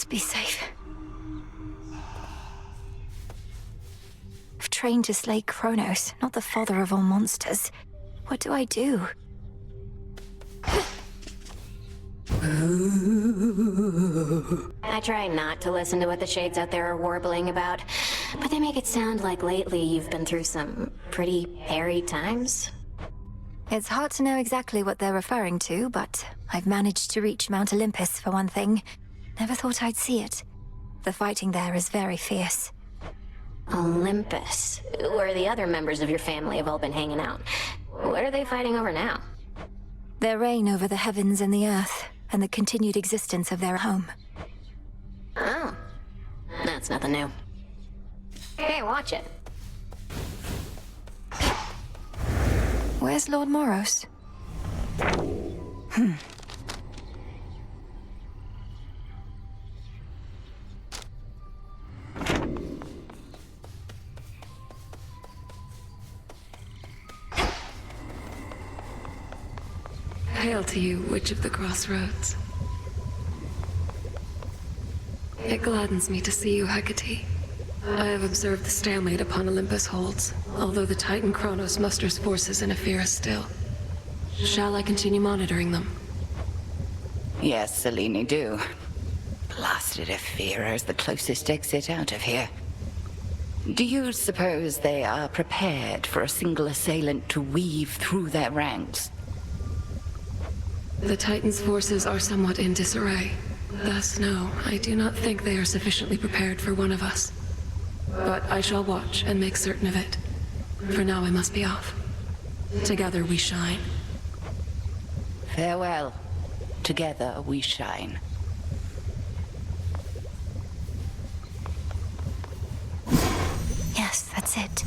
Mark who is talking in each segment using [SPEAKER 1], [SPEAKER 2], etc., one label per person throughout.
[SPEAKER 1] be safe. I've trained to slay Kronos, not the father of all monsters. What do I do?
[SPEAKER 2] I try not to listen to what the shades out there are warbling about, but they make it sound like lately you've been through some pretty hairy times.
[SPEAKER 1] It's hard to know exactly what they're referring to, but I've managed to reach Mount Olympus for one thing. Never thought I'd see it. The fighting there is very fierce.
[SPEAKER 2] Olympus? Where the other members of your family have all been hanging out. What are they fighting over now?
[SPEAKER 1] Their reign over the heavens and the earth, and the continued existence of their home.
[SPEAKER 2] Oh. That's nothing new. Hey, watch it.
[SPEAKER 1] Where's Lord Moros?
[SPEAKER 3] Hail to you, Witch of the Crossroads. It gladdens me to see you, Hecate. I have observed the stalemate upon Olympus holds, although the Titan Kronos musters forces in Ephyra still. Shall I continue monitoring them?
[SPEAKER 4] Yes, Selene, do. Blasted Ephyra is the closest exit out of here. Do you suppose they are prepared for a single assailant to weave through their ranks?
[SPEAKER 3] The Titan's forces are somewhat in disarray. Thus, no, I do not think they are sufficiently prepared for one of us. But I shall watch and make certain of it. For now, I must be off. Together we shine.
[SPEAKER 4] Farewell. Together we shine.
[SPEAKER 1] Yes, that's it.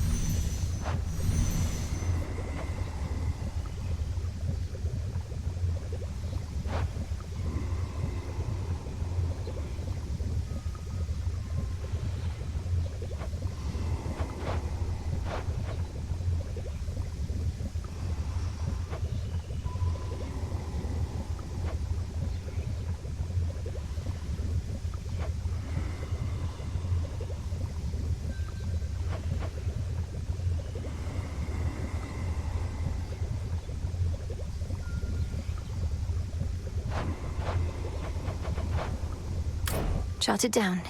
[SPEAKER 1] Jot it down.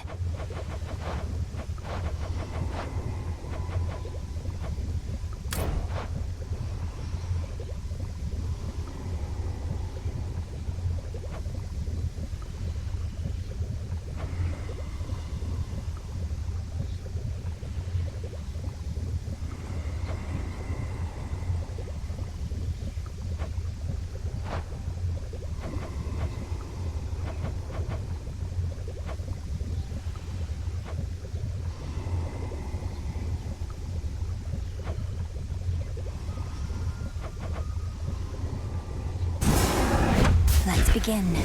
[SPEAKER 1] Let's begin.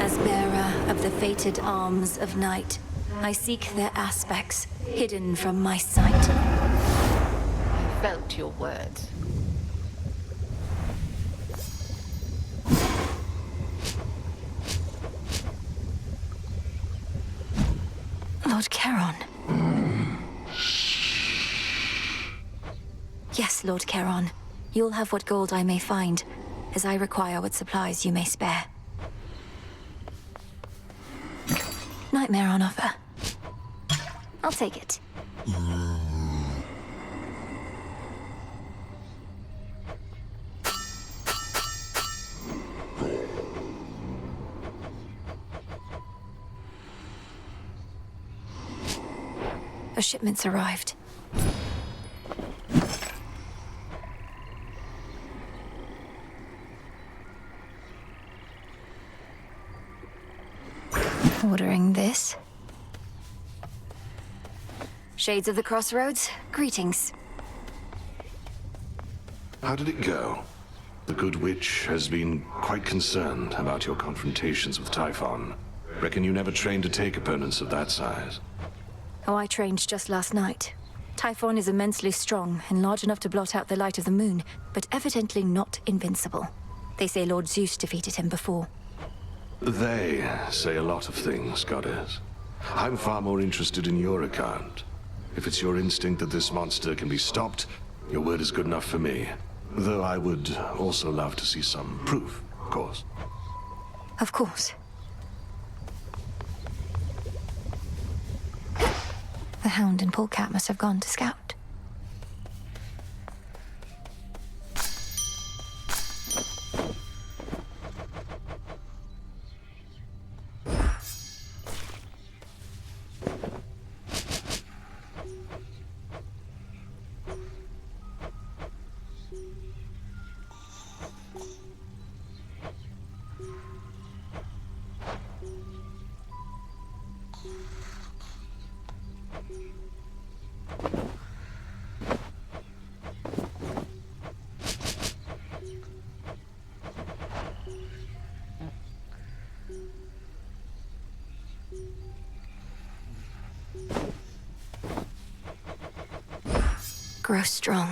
[SPEAKER 1] As bearer of the fated arms of night, I seek their aspects, hidden from my sight.
[SPEAKER 4] I felt your words.
[SPEAKER 1] Lord Charon. Yes, Lord Charon. You'll have what gold I may find, as I require what supplies you may spare. Nightmare on offer. I'll take it. A shipment's arrived. Ordering this. Shades of the Crossroads, greetings.
[SPEAKER 5] How did it go? The good witch has been quite concerned about your confrontations with Typhon. Reckon you never trained to take opponents of that size.
[SPEAKER 1] Oh, I trained just last night. Typhon is immensely strong and large enough to blot out the light of the moon, but evidently not invincible. They say Lord Zeus defeated him before.
[SPEAKER 5] They say a lot of things, Goddess. I'm far more interested in your account. If it's your instinct that this monster can be stopped, your word is good enough for me. Though I would also love to see some proof, of course.
[SPEAKER 1] Of course. The Hound and Polecat must have gone to scout. Grow strong.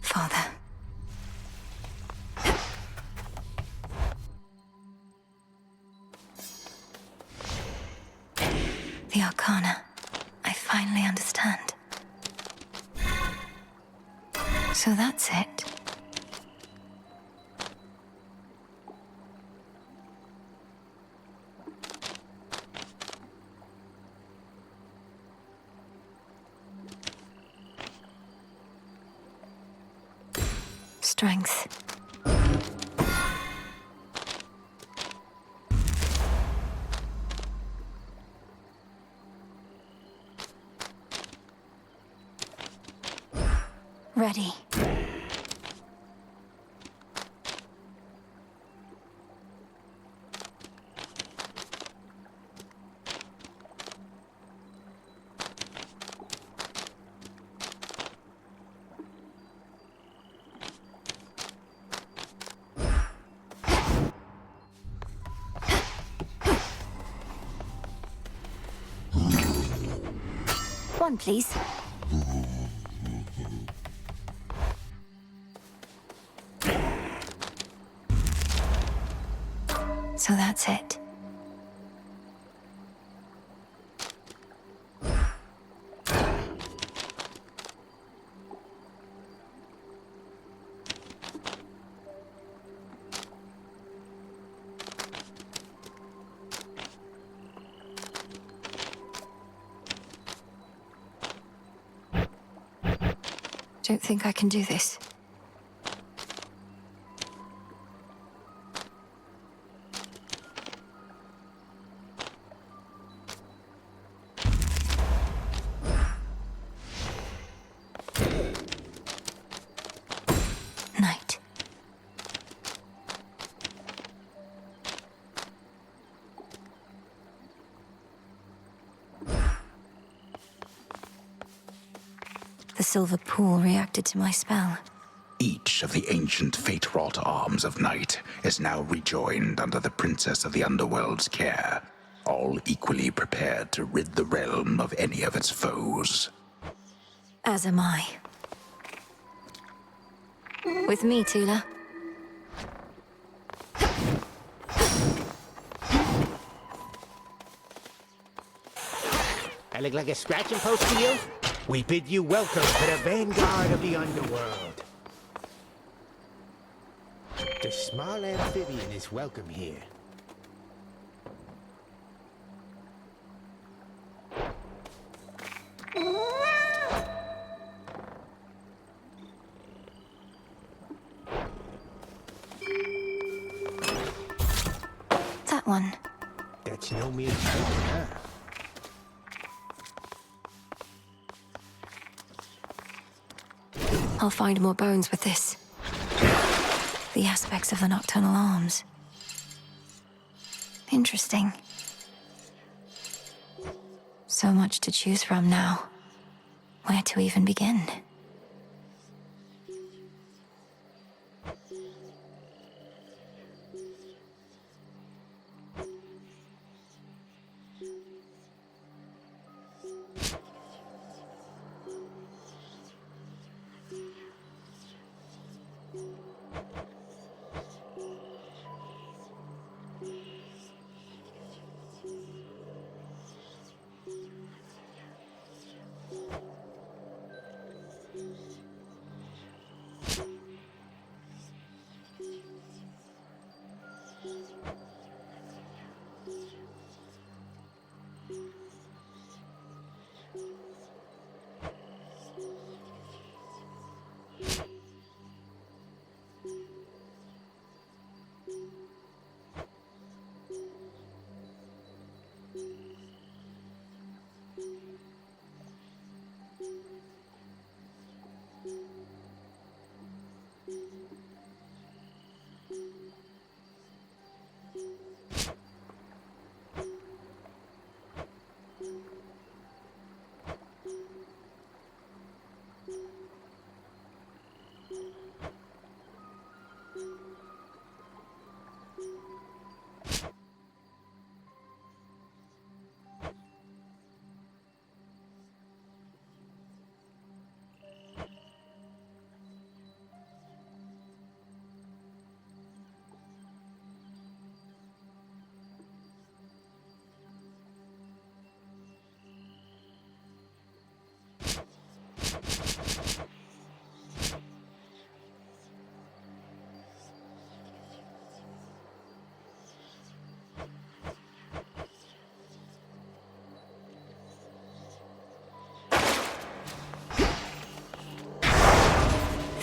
[SPEAKER 1] Father. The Arcana. I finally understand. So that's it. Strength. Ready. One, please. So that's it. Don't think I can do this. Night. The silver pool reacted to my spell.
[SPEAKER 6] Each of the ancient fate-wrought arms of night is now rejoined under the Princess of the Underworld's care, all equally prepared to rid the realm of any of its foes.
[SPEAKER 1] As am I. With me, Tula.
[SPEAKER 7] I look like a scratching post to you? We bid you welcome to the vanguard of the underworld. The small amphibian is welcome here.
[SPEAKER 1] That one.
[SPEAKER 7] That's no mere trick, huh?
[SPEAKER 1] I'll find more bones with this. The aspects of the nocturnal arms. Interesting. So much to choose from now. Where to even begin?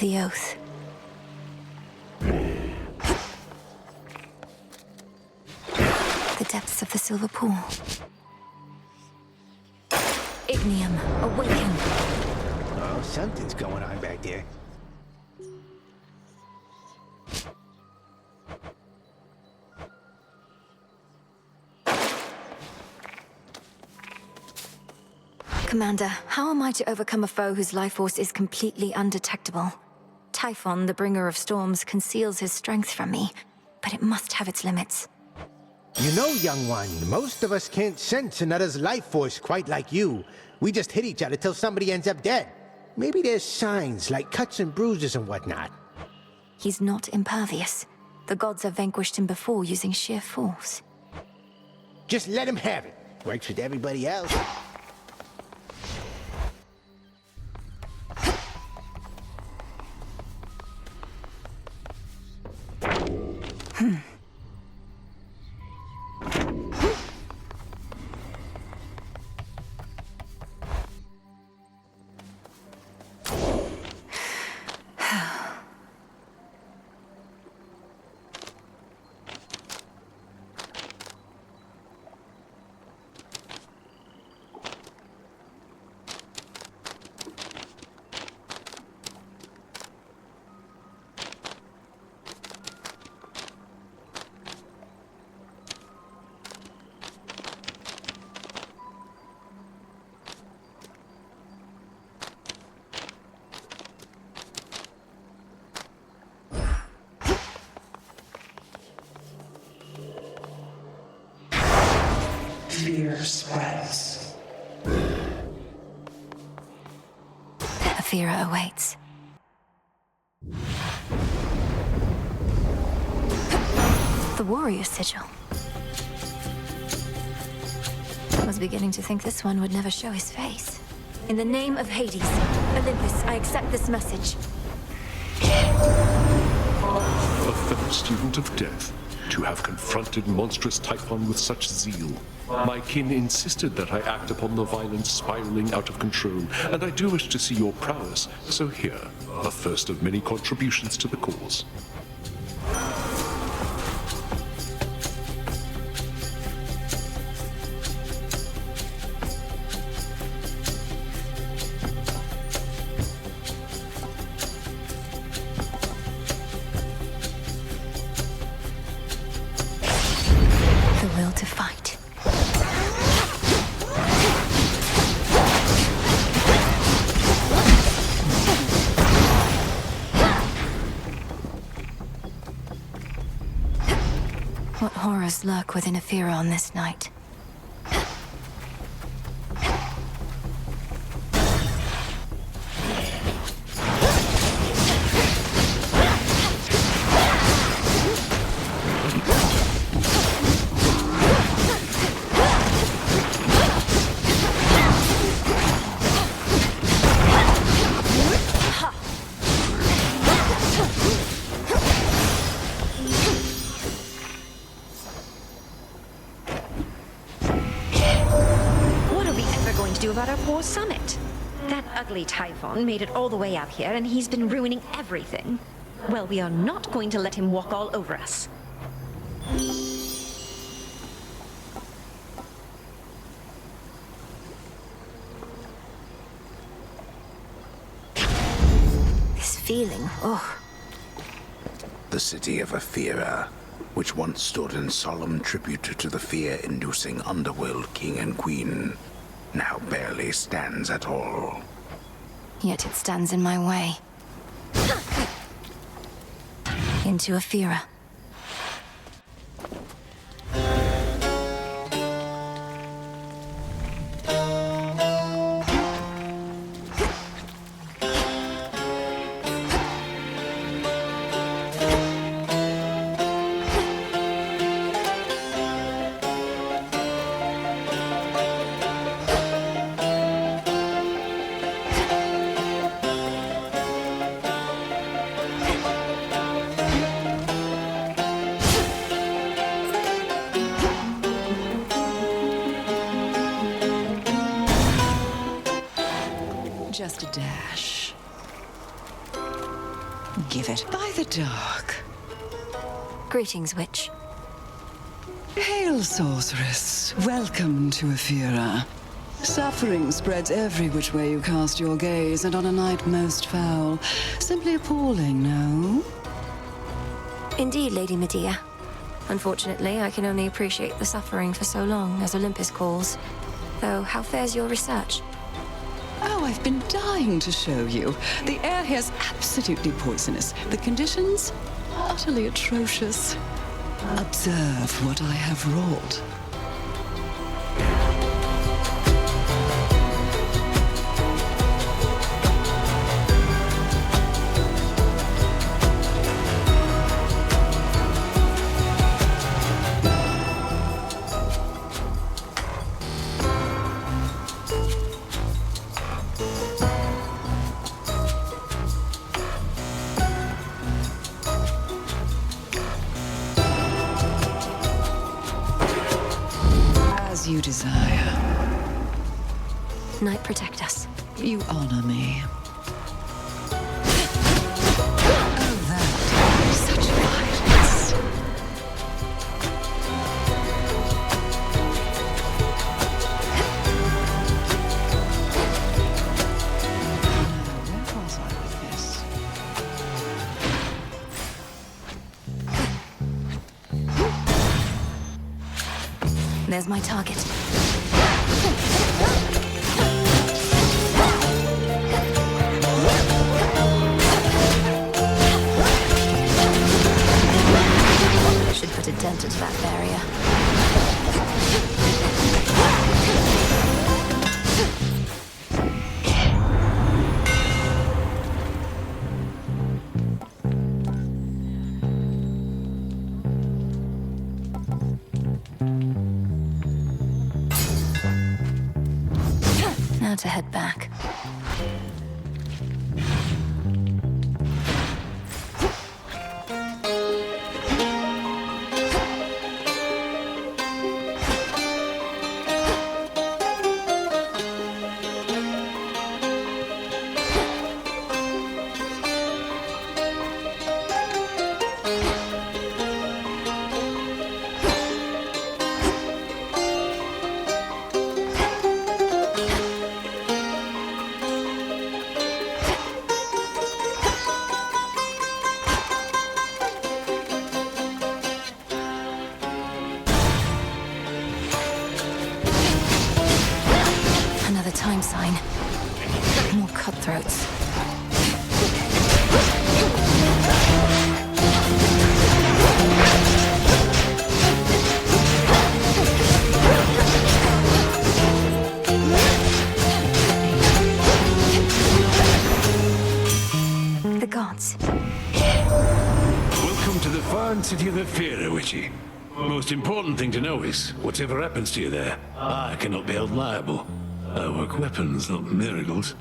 [SPEAKER 1] The oath. The depths of the silver pool. Ignium, awaken!
[SPEAKER 7] Oh, something's going on back there.
[SPEAKER 1] Commander, how am I to overcome a foe whose life force is completely undetectable? Typhon, the bringer of storms, conceals his strength from me, but it must have its limits.
[SPEAKER 7] You know, young one, most of us can't sense another's life force quite like you. We just hit each other till somebody ends up dead. Maybe there's signs, like cuts and bruises and whatnot.
[SPEAKER 1] He's not impervious. The gods have vanquished him before using sheer force.
[SPEAKER 7] Just let him have it. Works with everybody else.
[SPEAKER 8] Fear spreads.
[SPEAKER 1] Aphira awaits. The warrior sigil. I was beginning to think this one would never show his face. In the name of Hades, Olympus, I accept this message.
[SPEAKER 9] A fellow student of death, to have confronted monstrous Typhon with such zeal. My kin insisted that I act upon the violence spiraling out of control, and I do wish to see your prowess, so here, a first of many contributions to the cause.
[SPEAKER 1] What horrors lurk within Ephira on this night?
[SPEAKER 10] About our poor summit. That ugly Typhon made it all the way out here, and he's been ruining everything. Well, we are not going to let him walk all over us.
[SPEAKER 1] This feeling, oh.
[SPEAKER 6] The city of Ephira, which once stood in solemn tribute to the fear-inducing underworld king and queen, now barely stands at all.
[SPEAKER 1] Yet it stands in my way. Into Ephira.
[SPEAKER 11] Just a dash. Give it by the dark.
[SPEAKER 1] Greetings, witch.
[SPEAKER 11] Hail, sorceress. Welcome to Ephira. Suffering spreads every which way you cast your gaze, and on a night most foul. Simply appalling, no?
[SPEAKER 1] Indeed, Lady Medea. Unfortunately, I can only appreciate the suffering for so long as Olympus calls. Though, how fares your research?
[SPEAKER 11] Oh, I've been dying to show you. The air here's absolutely poisonous. The conditions? Utterly atrocious. Observe what I have wrought. As you desire.
[SPEAKER 1] Night protect us.
[SPEAKER 11] You honor me. Oh, that. Such violence. Where was I with this?
[SPEAKER 1] There's my target. Should put a dent into that barrier. Now to head back. the gods.
[SPEAKER 12] Welcome to the fine city of Ephira, Witchy. Most important thing to know is, whatever happens to you there, I cannot be held liable. I work weapons, not miracles.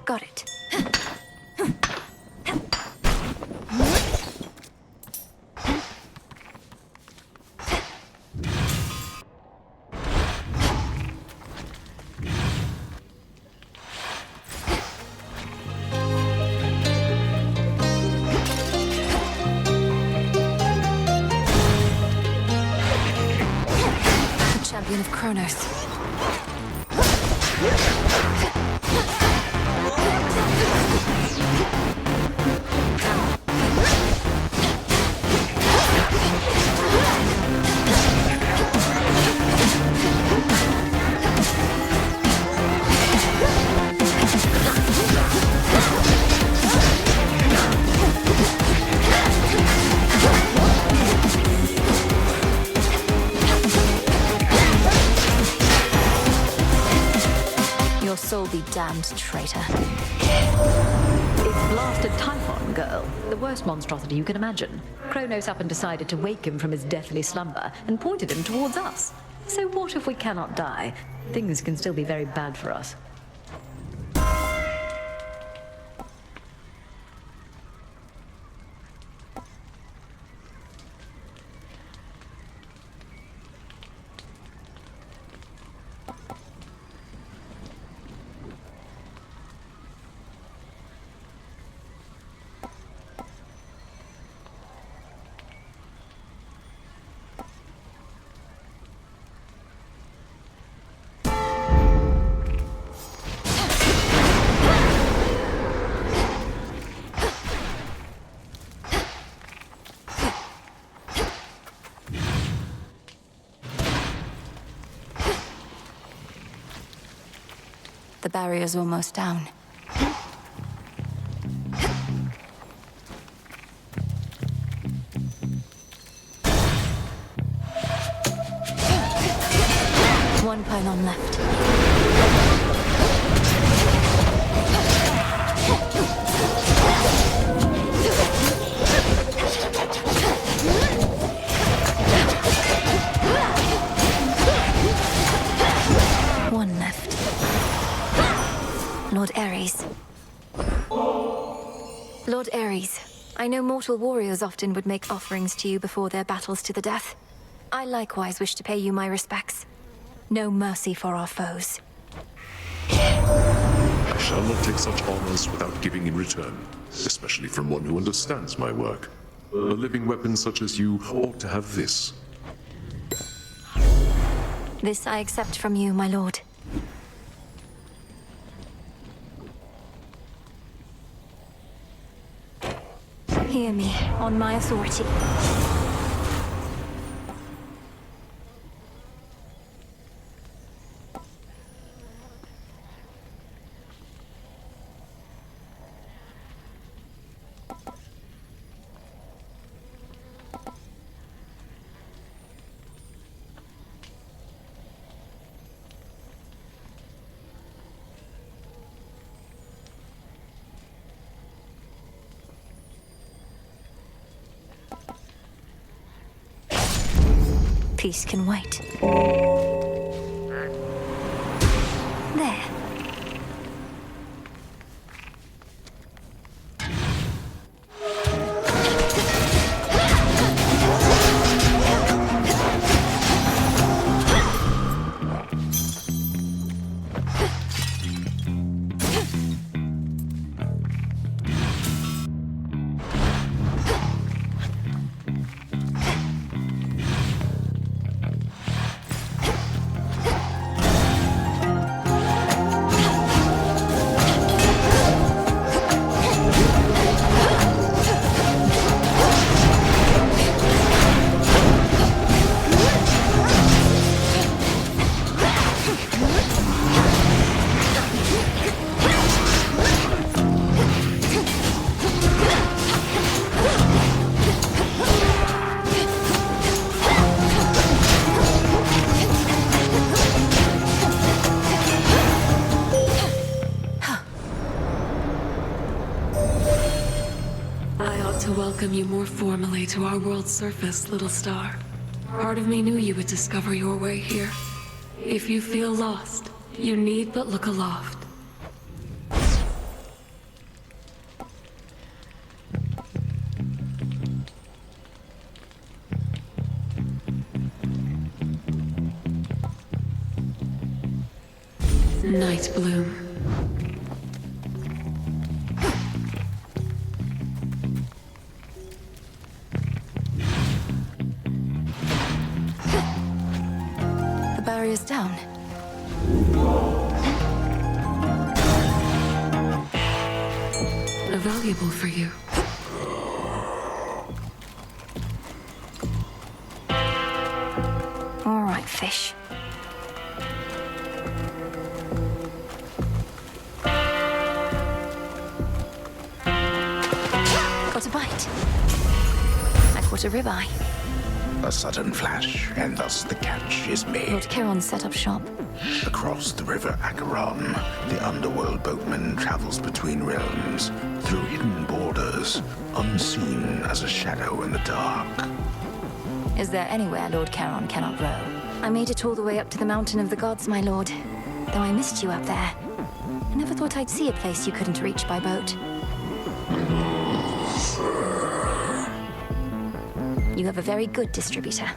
[SPEAKER 1] Got it. The champion of Kronos. Your soul be damned, traitor.
[SPEAKER 13] It's blasted Typhon, girl. The worst monstrosity you can imagine. Kronos up and decided to wake him from his deathly slumber and pointed him towards us. So what if we cannot die? Things can still be very bad for us.
[SPEAKER 1] The barrier's almost down. One pylon left. One left. Lord Ares. Lord Ares, I know mortal warriors often would make offerings to you before their battles to the death. I likewise wish to pay you my respects. No mercy for our foes.
[SPEAKER 9] I shall not take such honors without giving in return, especially from one who understands my work. A living weapon such as you ought to have this.
[SPEAKER 1] This I accept from you, my lord. Hear me, on my authority. Peace can wait. There.
[SPEAKER 3] ought to welcome you more formally to our world's surface, little star. Part of me knew you would discover your way here. If you feel lost, you need but look aloft. Night bloom.
[SPEAKER 1] The barrier's down.
[SPEAKER 3] Valuable for you.
[SPEAKER 1] All right, fish. Got a bite. I caught a ribeye.
[SPEAKER 6] A sudden flash, and thus the catch is made.
[SPEAKER 1] Lord Chiron set up shop.
[SPEAKER 6] Across the river Acheron, the underworld boatman travels between realms, through hidden borders, unseen as a shadow in the dark.
[SPEAKER 1] Is there anywhere Lord Chiron cannot row? I made it all the way up to the Mountain of the Gods, my lord. Though I missed you up there. I never thought I'd see a place you couldn't reach by boat. You have a very good distributor.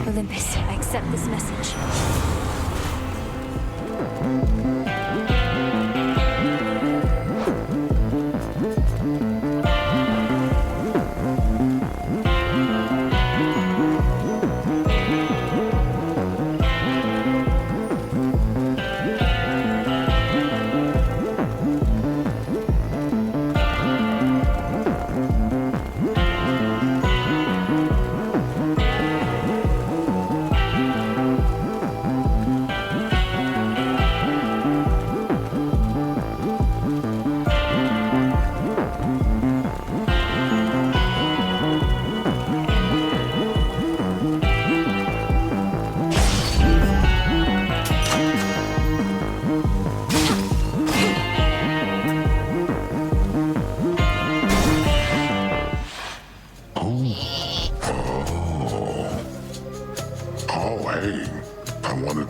[SPEAKER 1] Olympus, I accept this message.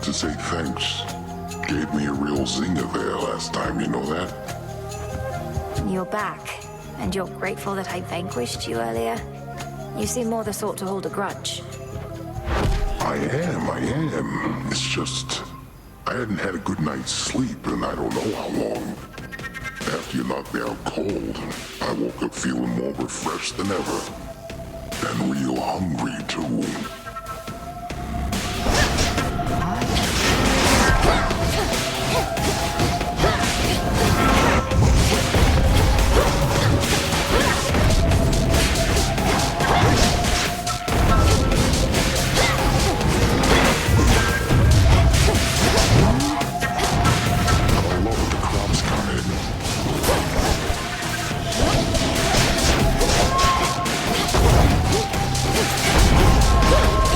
[SPEAKER 14] To say thanks. Gave me a real zinger there last time, you know that?
[SPEAKER 1] You're back, and you're grateful that I vanquished you earlier? You seem more the sort to hold a grudge.
[SPEAKER 14] I am. It's just, I hadn't had a good night's sleep in I don't know how long. After you knocked me out cold, I woke up feeling more refreshed than ever. And real hungry, too.
[SPEAKER 1] Whoa!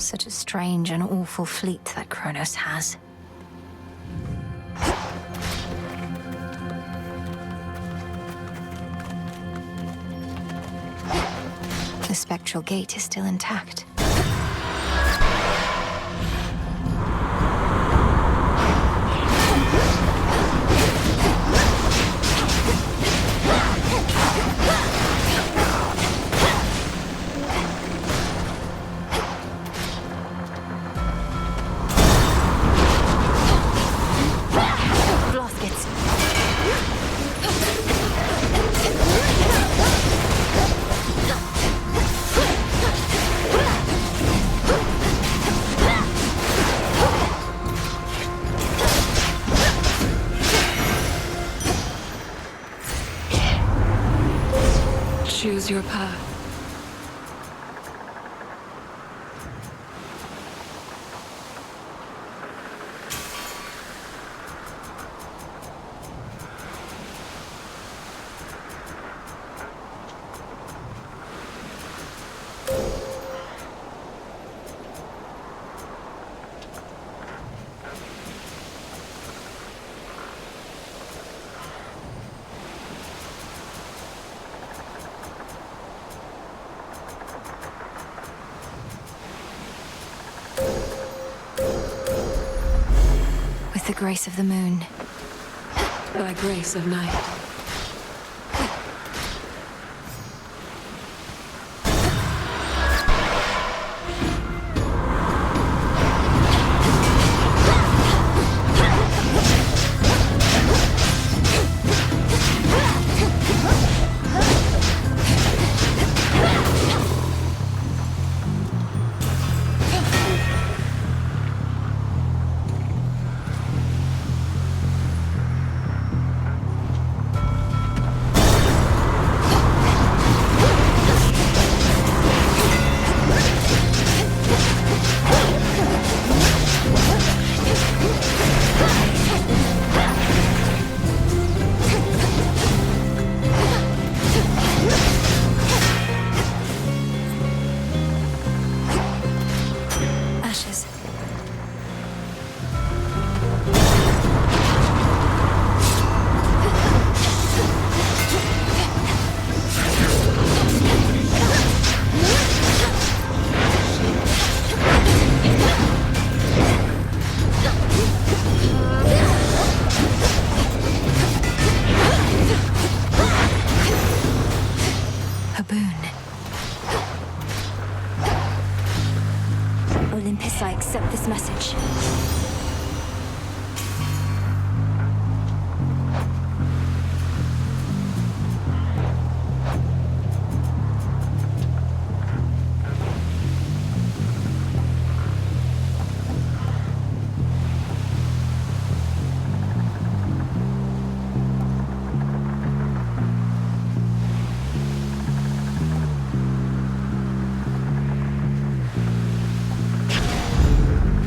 [SPEAKER 1] Such a strange and awful fleet that Kronos has. The spectral gate is still intact.
[SPEAKER 3] Choose your path.
[SPEAKER 1] With the grace of the moon.
[SPEAKER 3] By grace of night.
[SPEAKER 1] Olympus, I accept this message.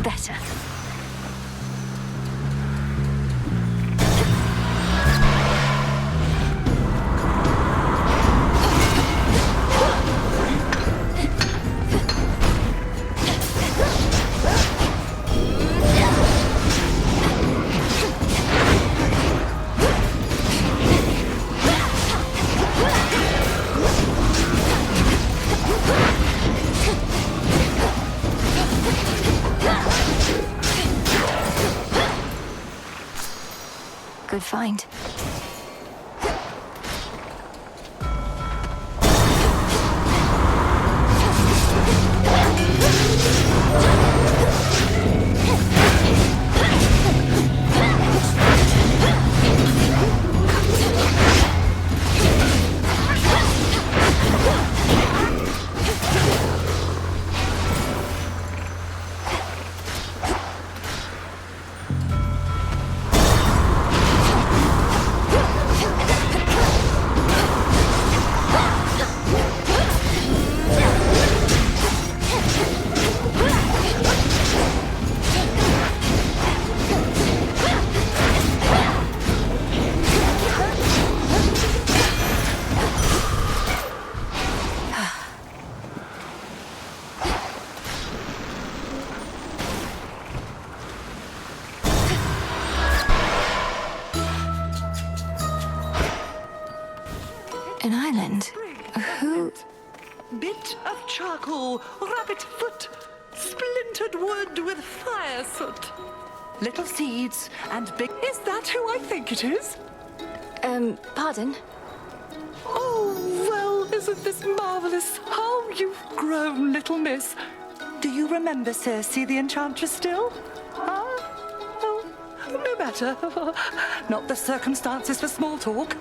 [SPEAKER 1] Better. Good find. An island? Who?
[SPEAKER 15] Bit of charcoal, rabbit foot, splintered wood with fire soot. Little seeds and big... Is that who I think it is?
[SPEAKER 1] Pardon?
[SPEAKER 15] Oh, well, isn't this marvelous? How you've grown, little miss. Do you remember Circe the Enchantress still? Huh? Oh, no matter. Not the circumstances for small talk.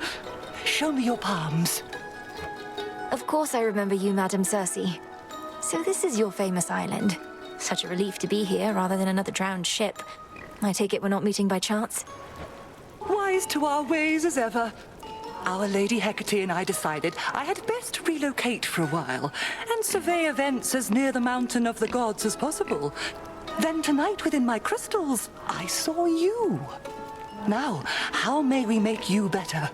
[SPEAKER 15] Show me your palms.
[SPEAKER 1] Of course I remember you, Madam Circe. So this is your famous island. Such a relief to be here rather than another drowned ship. I take it we're not meeting by chance?
[SPEAKER 15] Wise to our ways as ever. Our Lady Hecate and I decided I had best relocate for a while and survey events as near the mountain of the gods as possible. Then tonight within my crystals, I saw you. Now, how may we make you better?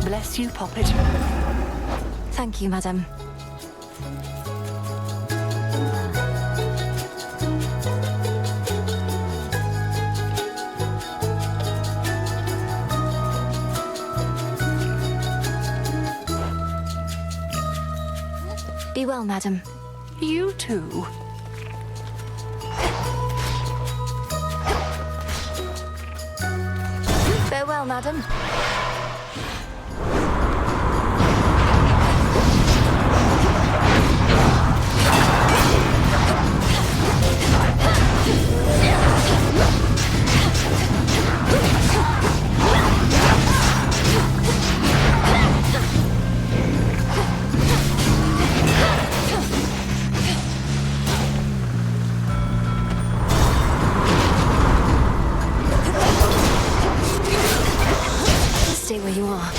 [SPEAKER 15] Bless you, Poppet.
[SPEAKER 1] Thank you, madam. Be well, madam.
[SPEAKER 15] You too.
[SPEAKER 1] Farewell, madam. Stay where you are.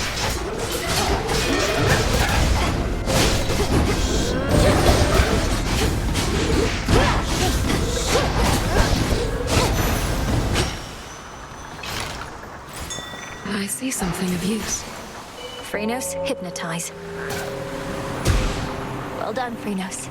[SPEAKER 3] I see something of use.
[SPEAKER 1] Phrynos, hypnotize. Well done, Phrynos.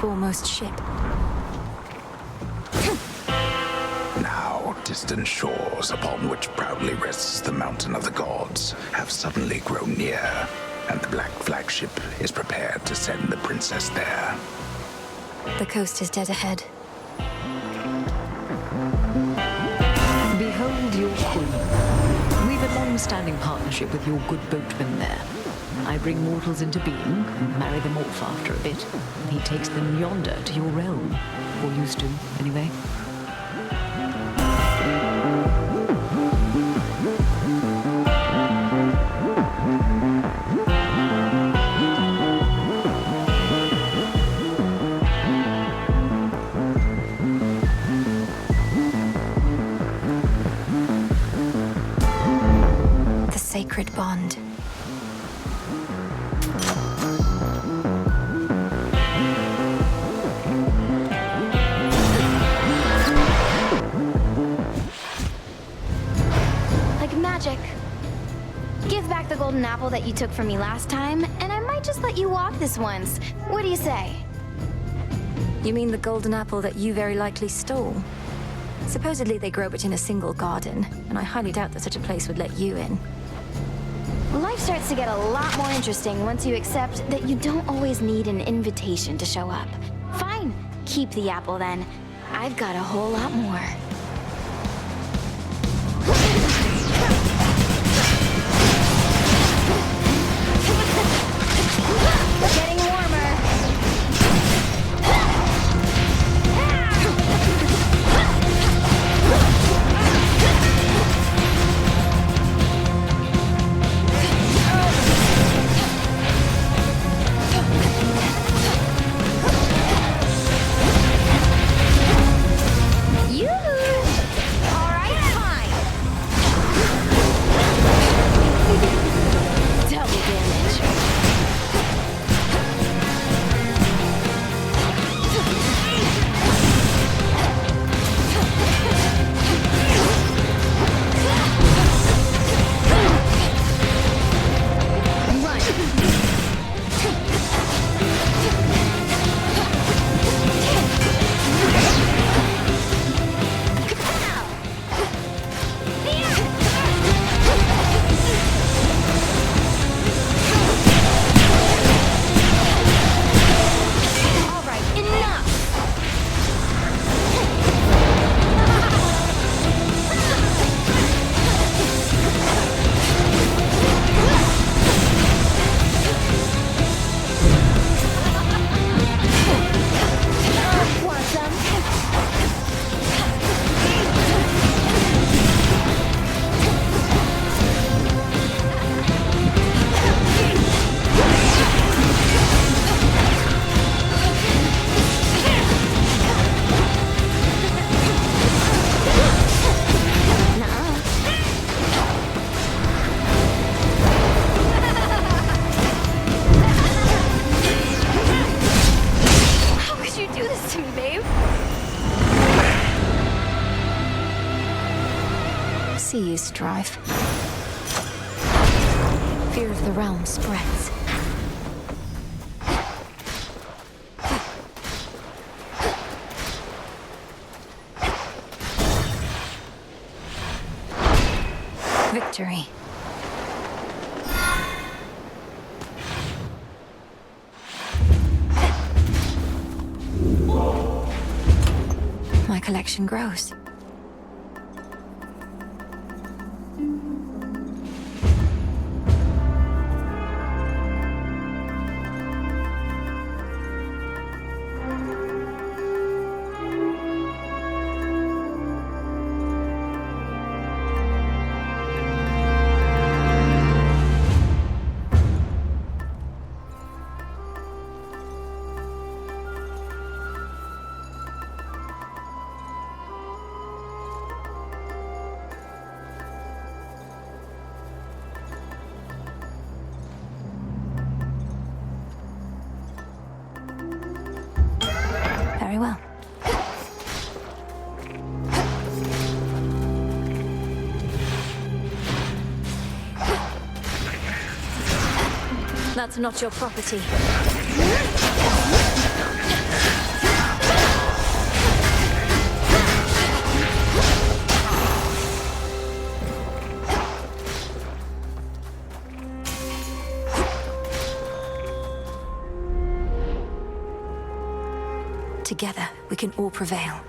[SPEAKER 1] Foremost ship.
[SPEAKER 6] Now, distant shores upon which proudly rests the mountain of the gods have suddenly grown near, and the black flagship is prepared to send the princess there.
[SPEAKER 1] The coast is dead ahead.
[SPEAKER 13] Behold your queen. We've a long-standing partnership with your good boatman there. I bring mortals into being, marry them off after a bit, and he takes them yonder to your realm. Or used to, anyway.
[SPEAKER 2] you took from me last time, and I might just let you walk this once. What do you say?
[SPEAKER 1] You mean the golden apple that you very likely stole? Supposedly they grow it in a single garden, and I highly doubt that such a place would let you in.
[SPEAKER 2] Life starts to get a lot more interesting once you accept that you don't always need an invitation to show up. Fine, keep the apple then. I've got a whole lot more. Getting warmer.
[SPEAKER 1] See you strive. Fear of the realm spreads. Victory. My collection grows. Very well. That's not your property. Together, we can all prevail.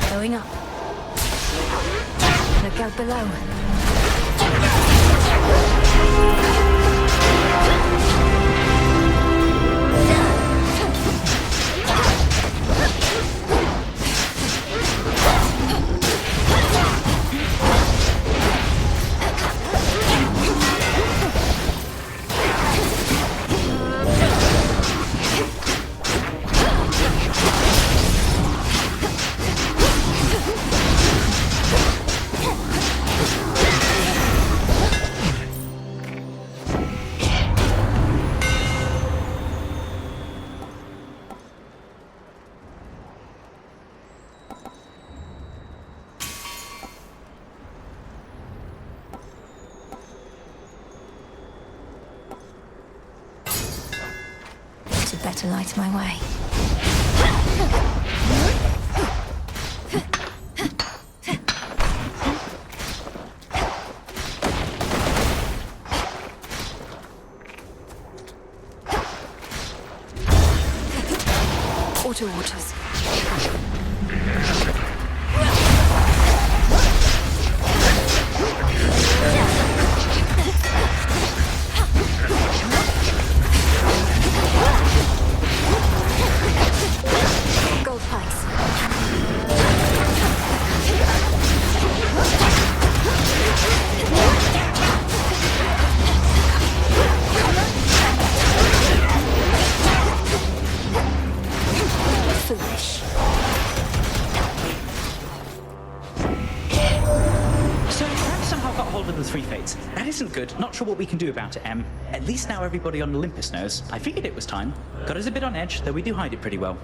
[SPEAKER 1] Going up. Look out below. to light my way. Auto waters. Gold pikes. Foolish.
[SPEAKER 16] So, Crab somehow got hold of the Three Fates. That isn't good. Not sure what we can do about it, Em. At least now everybody on Olympus knows. I figured it was time. Got us a bit on edge, though we do hide it pretty well.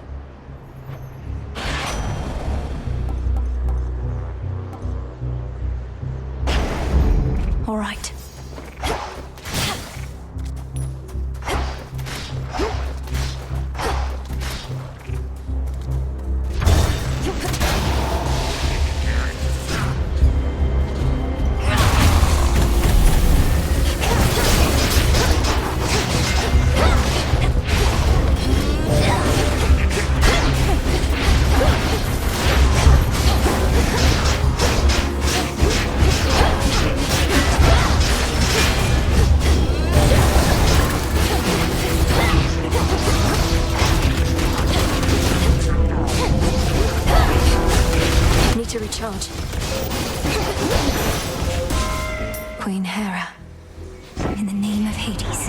[SPEAKER 1] All right. To recharge. Queen Hera, in the name of Hades.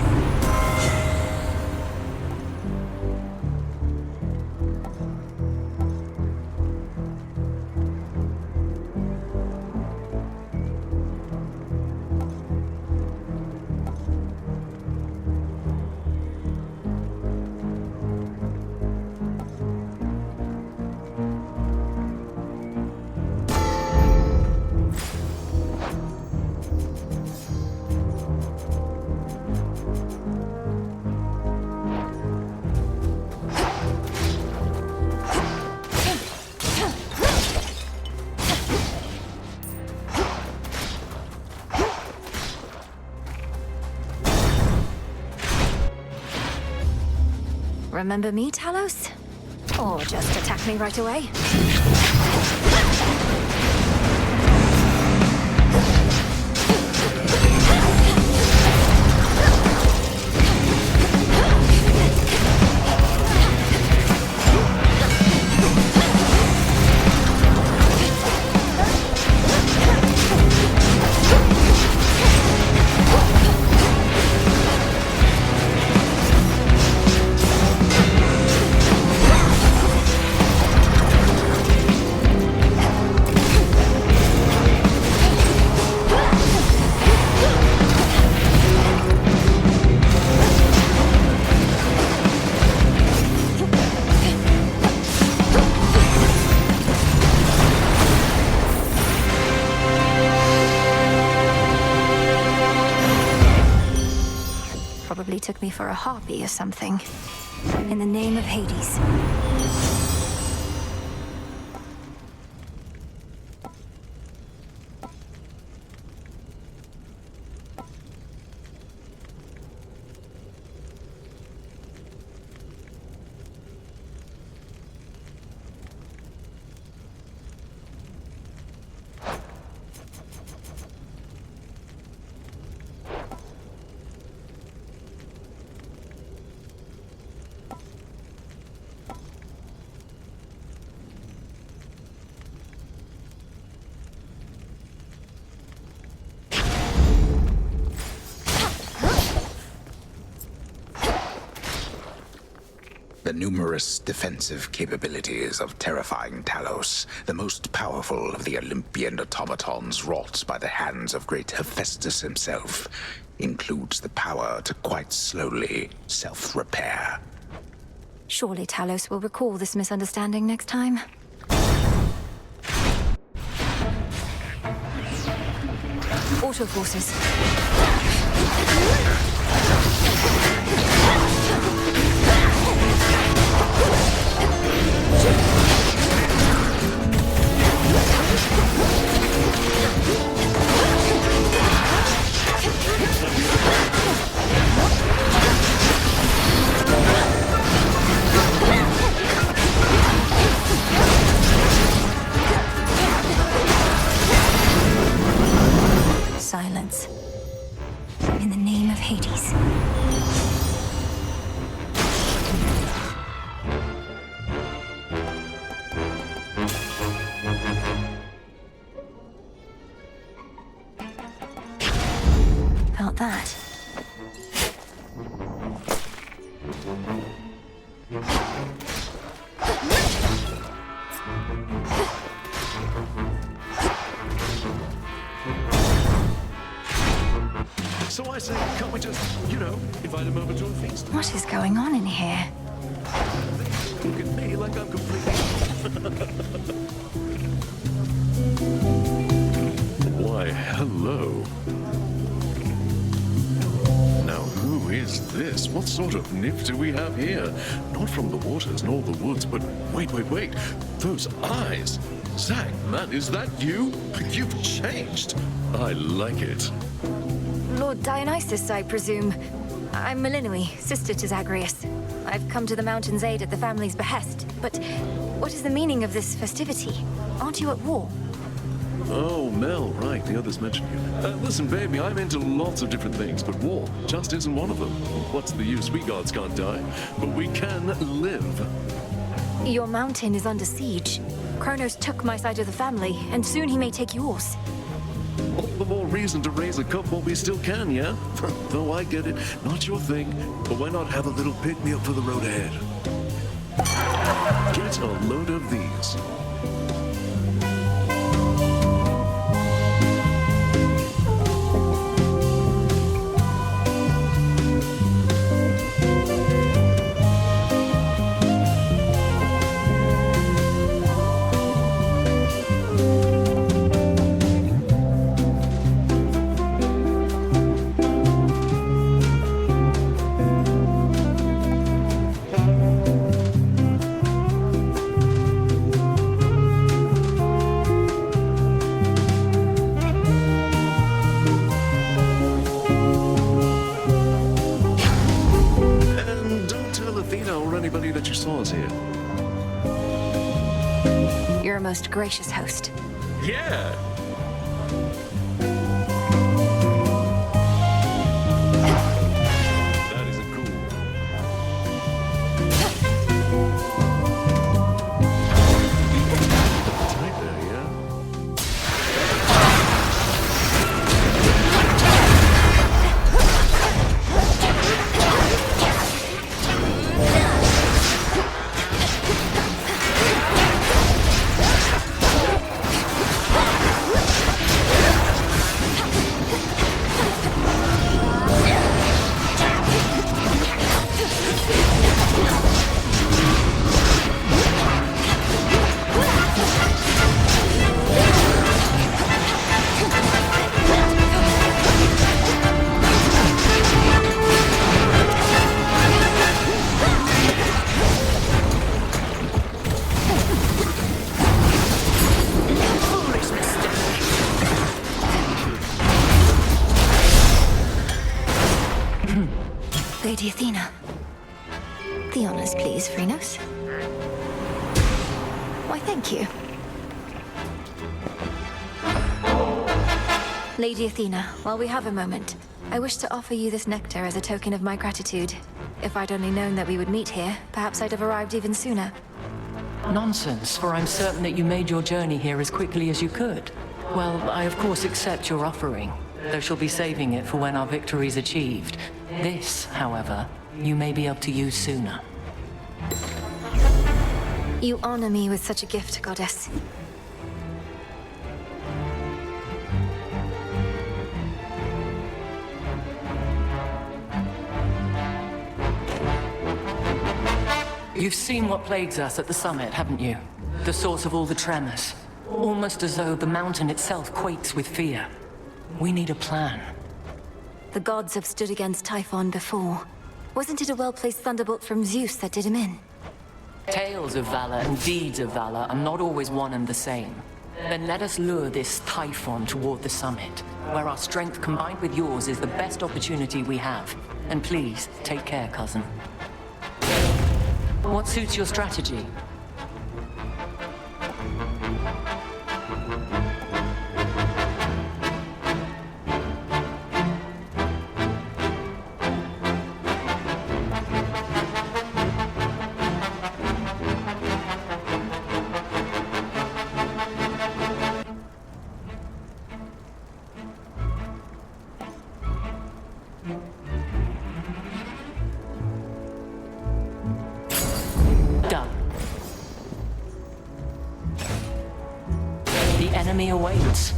[SPEAKER 1] Remember me, Talos? Or just attack me right away? Probably took me for a harpy or something. In the name of Hades.
[SPEAKER 6] The numerous defensive capabilities of terrifying Talos, the most powerful of the Olympian automatons wrought by the hands of great Hephaestus himself, includes the power to quite slowly self-repair.
[SPEAKER 1] Surely Talos will recall this misunderstanding next time. Auto forces.
[SPEAKER 9] just, invite him over to a feast.
[SPEAKER 1] What is going on in here?
[SPEAKER 9] Look at me like I'm completely... Why, hello. Now, who is this? What sort of nymph do we have here? Not from the waters nor the woods, but wait. Those eyes! Zack, man, is that you? You've changed. I like it.
[SPEAKER 1] Lord Dionysus, I presume. I'm Melinoi, sister to Zagreus. I've come to the mountain's aid at the family's behest. But what is the meaning of this festivity? Aren't you at war?
[SPEAKER 9] Oh, Mel, right, the others mentioned you. Listen, baby, I'm into lots of different things, but war just isn't one of them. What's the use? We gods can't die, but we can live.
[SPEAKER 1] Your mountain is under siege. Kronos took my side of the family, and soon he may take yours.
[SPEAKER 9] All the more reason to raise a cup while we still can, yeah? Though I get it, not your thing, but why not have a little pick-me-up for the road ahead? Get a load of these. That you saw us here.
[SPEAKER 1] You're a most gracious host.
[SPEAKER 9] Yeah! That isn't cool. Tight there, yeah?
[SPEAKER 1] Lady Athena. The honors, please, Phrynos. Why, thank you. Lady Athena, while we have a moment, I wish to offer you this nectar as a token of my gratitude. If I'd only known that we would meet here, perhaps I'd have arrived even sooner.
[SPEAKER 17] Nonsense, for I'm certain that you made your journey here as quickly as you could. Well, I of course accept your offering, though she'll be saving it for when our victory's achieved. This, however, you may be able to use sooner.
[SPEAKER 1] You honor me with such a gift, Goddess.
[SPEAKER 17] You've seen what plagues us at the summit, haven't you? The source of all the tremors. Almost as though the mountain itself quakes with fear. We need a plan.
[SPEAKER 1] The gods have stood against Typhon before. Wasn't it a well-placed thunderbolt from Zeus that did him in?
[SPEAKER 17] Tales of valor and deeds of valor are not always one and the same. Then let us lure this Typhon toward the summit, where our strength combined with yours is the best opportunity we have. And please, take care, cousin. What suits your strategy? Enemy awaits.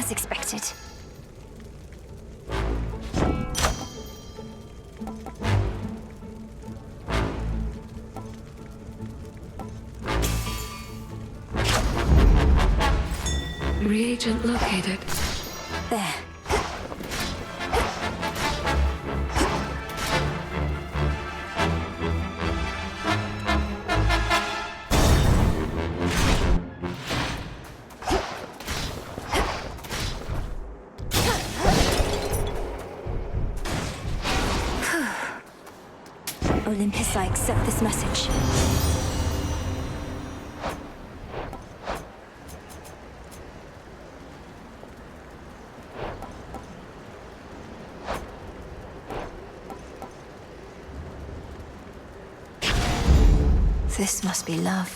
[SPEAKER 1] as expected.
[SPEAKER 3] Reagent located.
[SPEAKER 1] There. Olympus, I accept this message. This must be love.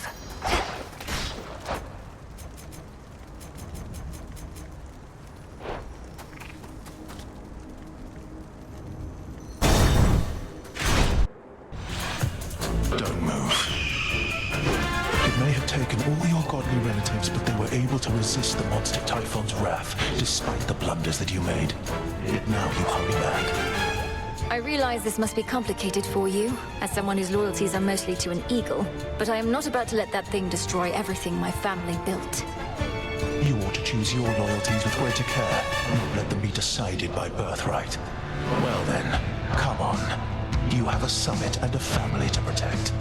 [SPEAKER 18] Don't move. It may have taken all your godly relatives, but they were able to resist the monster Typhon's wrath, despite the blunders that you made. Yet now you hurry back.
[SPEAKER 1] I realize this must be complicated for you, as someone whose loyalties are mostly to an eagle, but I am not about to let that thing destroy everything my family built.
[SPEAKER 18] You ought to choose your loyalties with greater care, and let them be decided by birthright. Well then, come on. You have a summit and a family to protect.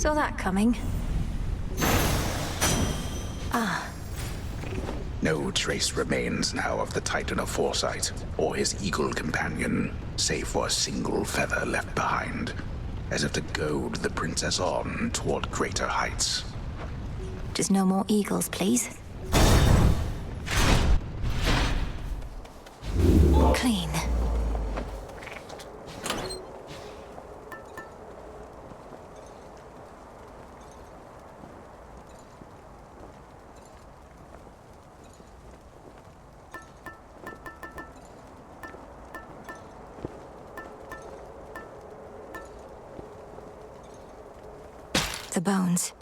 [SPEAKER 1] Saw that coming. Ah.
[SPEAKER 6] No trace remains now of the Titan of Foresight, or his eagle companion, save for a single feather left behind, as if to goad the princess on toward greater heights.
[SPEAKER 1] Just no more eagles, please. Clean. The bones.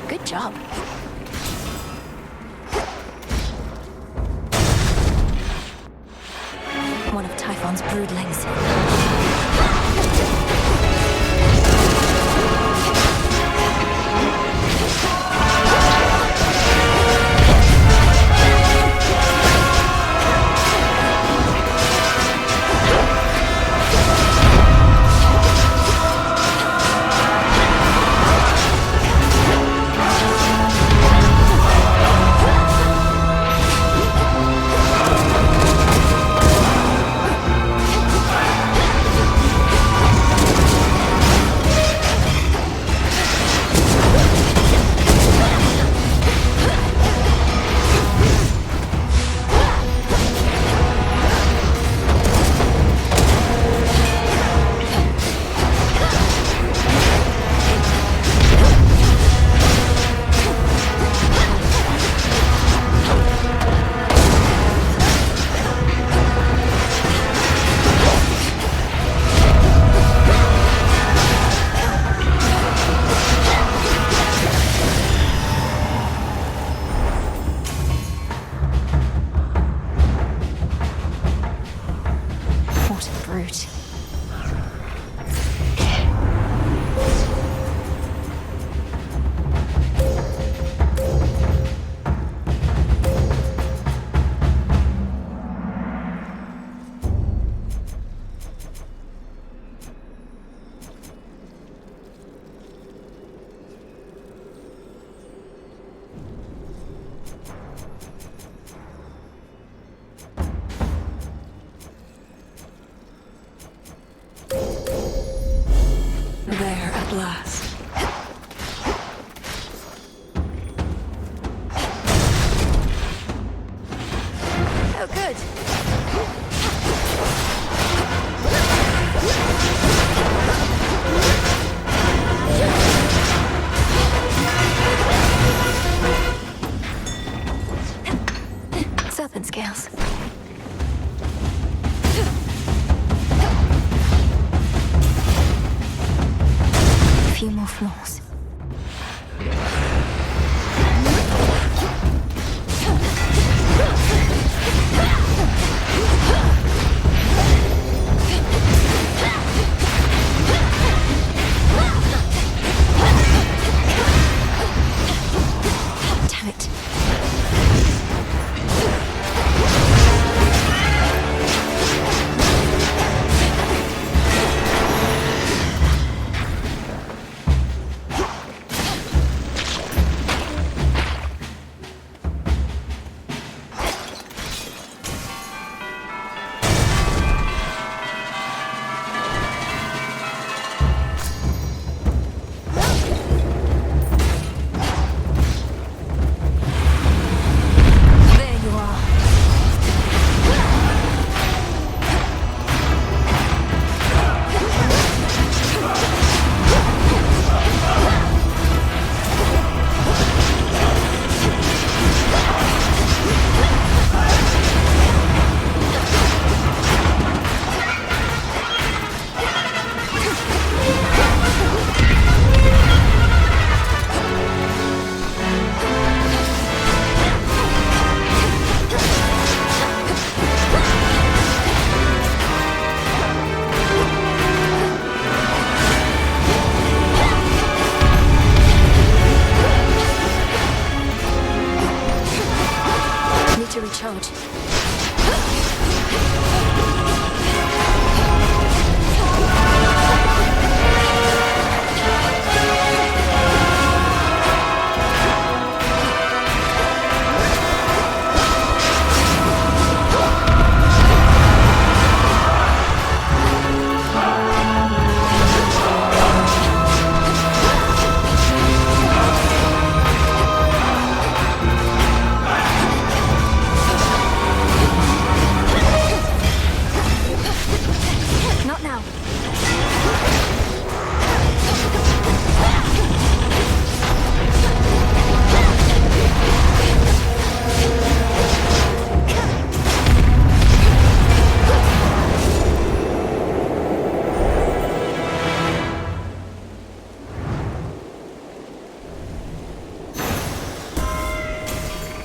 [SPEAKER 1] Good job. One of Typhon's broodlings.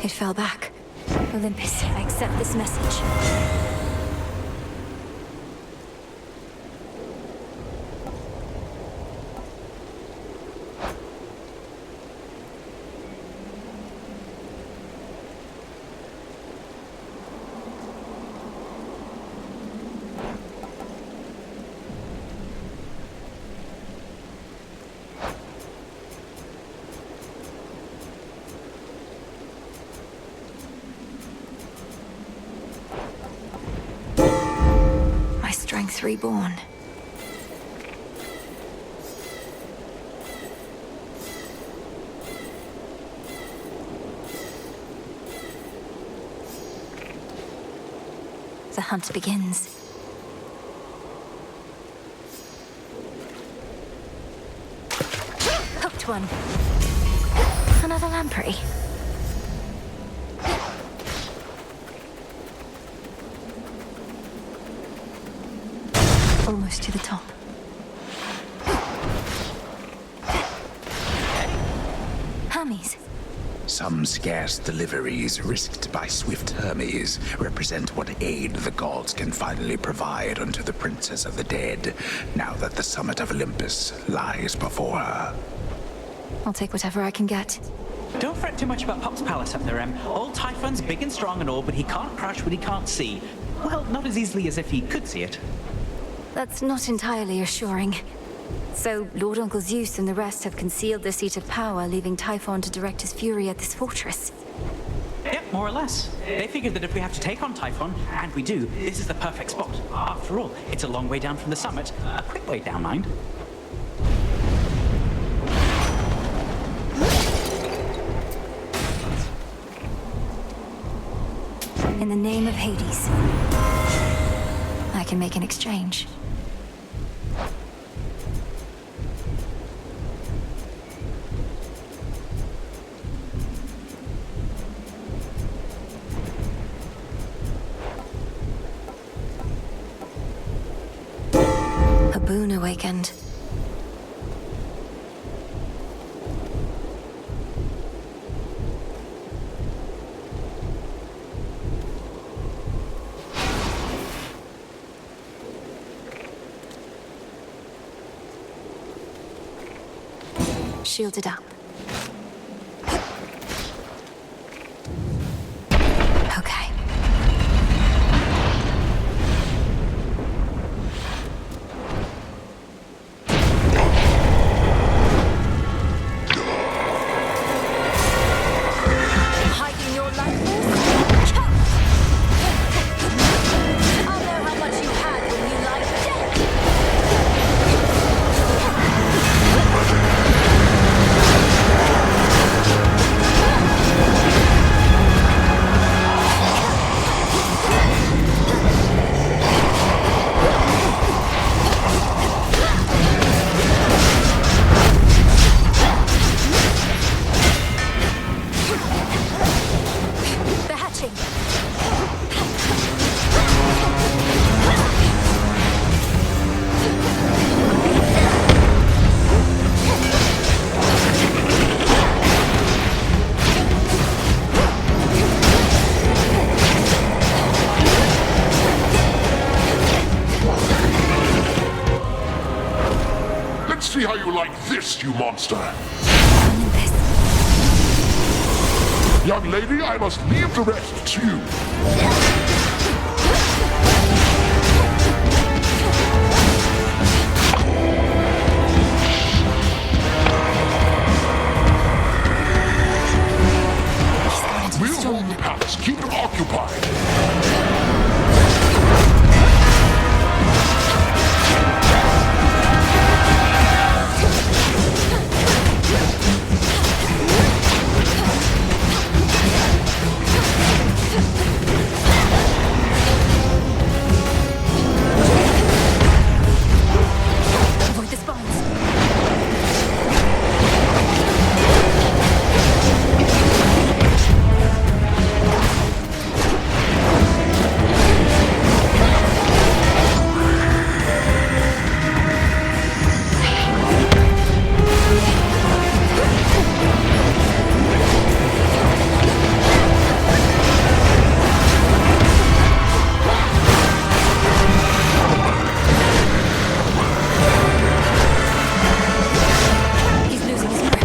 [SPEAKER 1] It fell back. Olympus, I accept this message. Strength reborn. The hunt begins. Hooked one. Another lamprey. Almost to the top. Hermes.
[SPEAKER 6] Some scarce deliveries risked by swift Hermes represent what aid the gods can finally provide unto the Princess of the Dead, now that the summit of Olympus lies before her.
[SPEAKER 1] I'll take whatever I can get.
[SPEAKER 16] Don't fret too much about Pop's palace up there, Em. Old Typhon's big and strong and all, but he can't crush what he can't see. Well, not as easily as if he could see it.
[SPEAKER 1] That's not entirely assuring. So, Lord Uncle Zeus and the rest have concealed the seat of power, leaving Typhon to direct his fury at this fortress.
[SPEAKER 16] Yep, more or less. They figured that if we have to take on Typhon, and we do, this is the perfect spot. After all, it's a long way down from the summit. A quick way down, mind.
[SPEAKER 1] In the name of Hades, I can make an exchange. A boon awakened. shielded up. Okay. Hiding your life force? I'll know how much you had when you lie dead. They're hatching.
[SPEAKER 14] Let's see how you like this, you monster. Young lady, I must leave the rest to you. We'll hold the palace. Keep them occupied.
[SPEAKER 1] Avoid the spawns. He's losing his grip.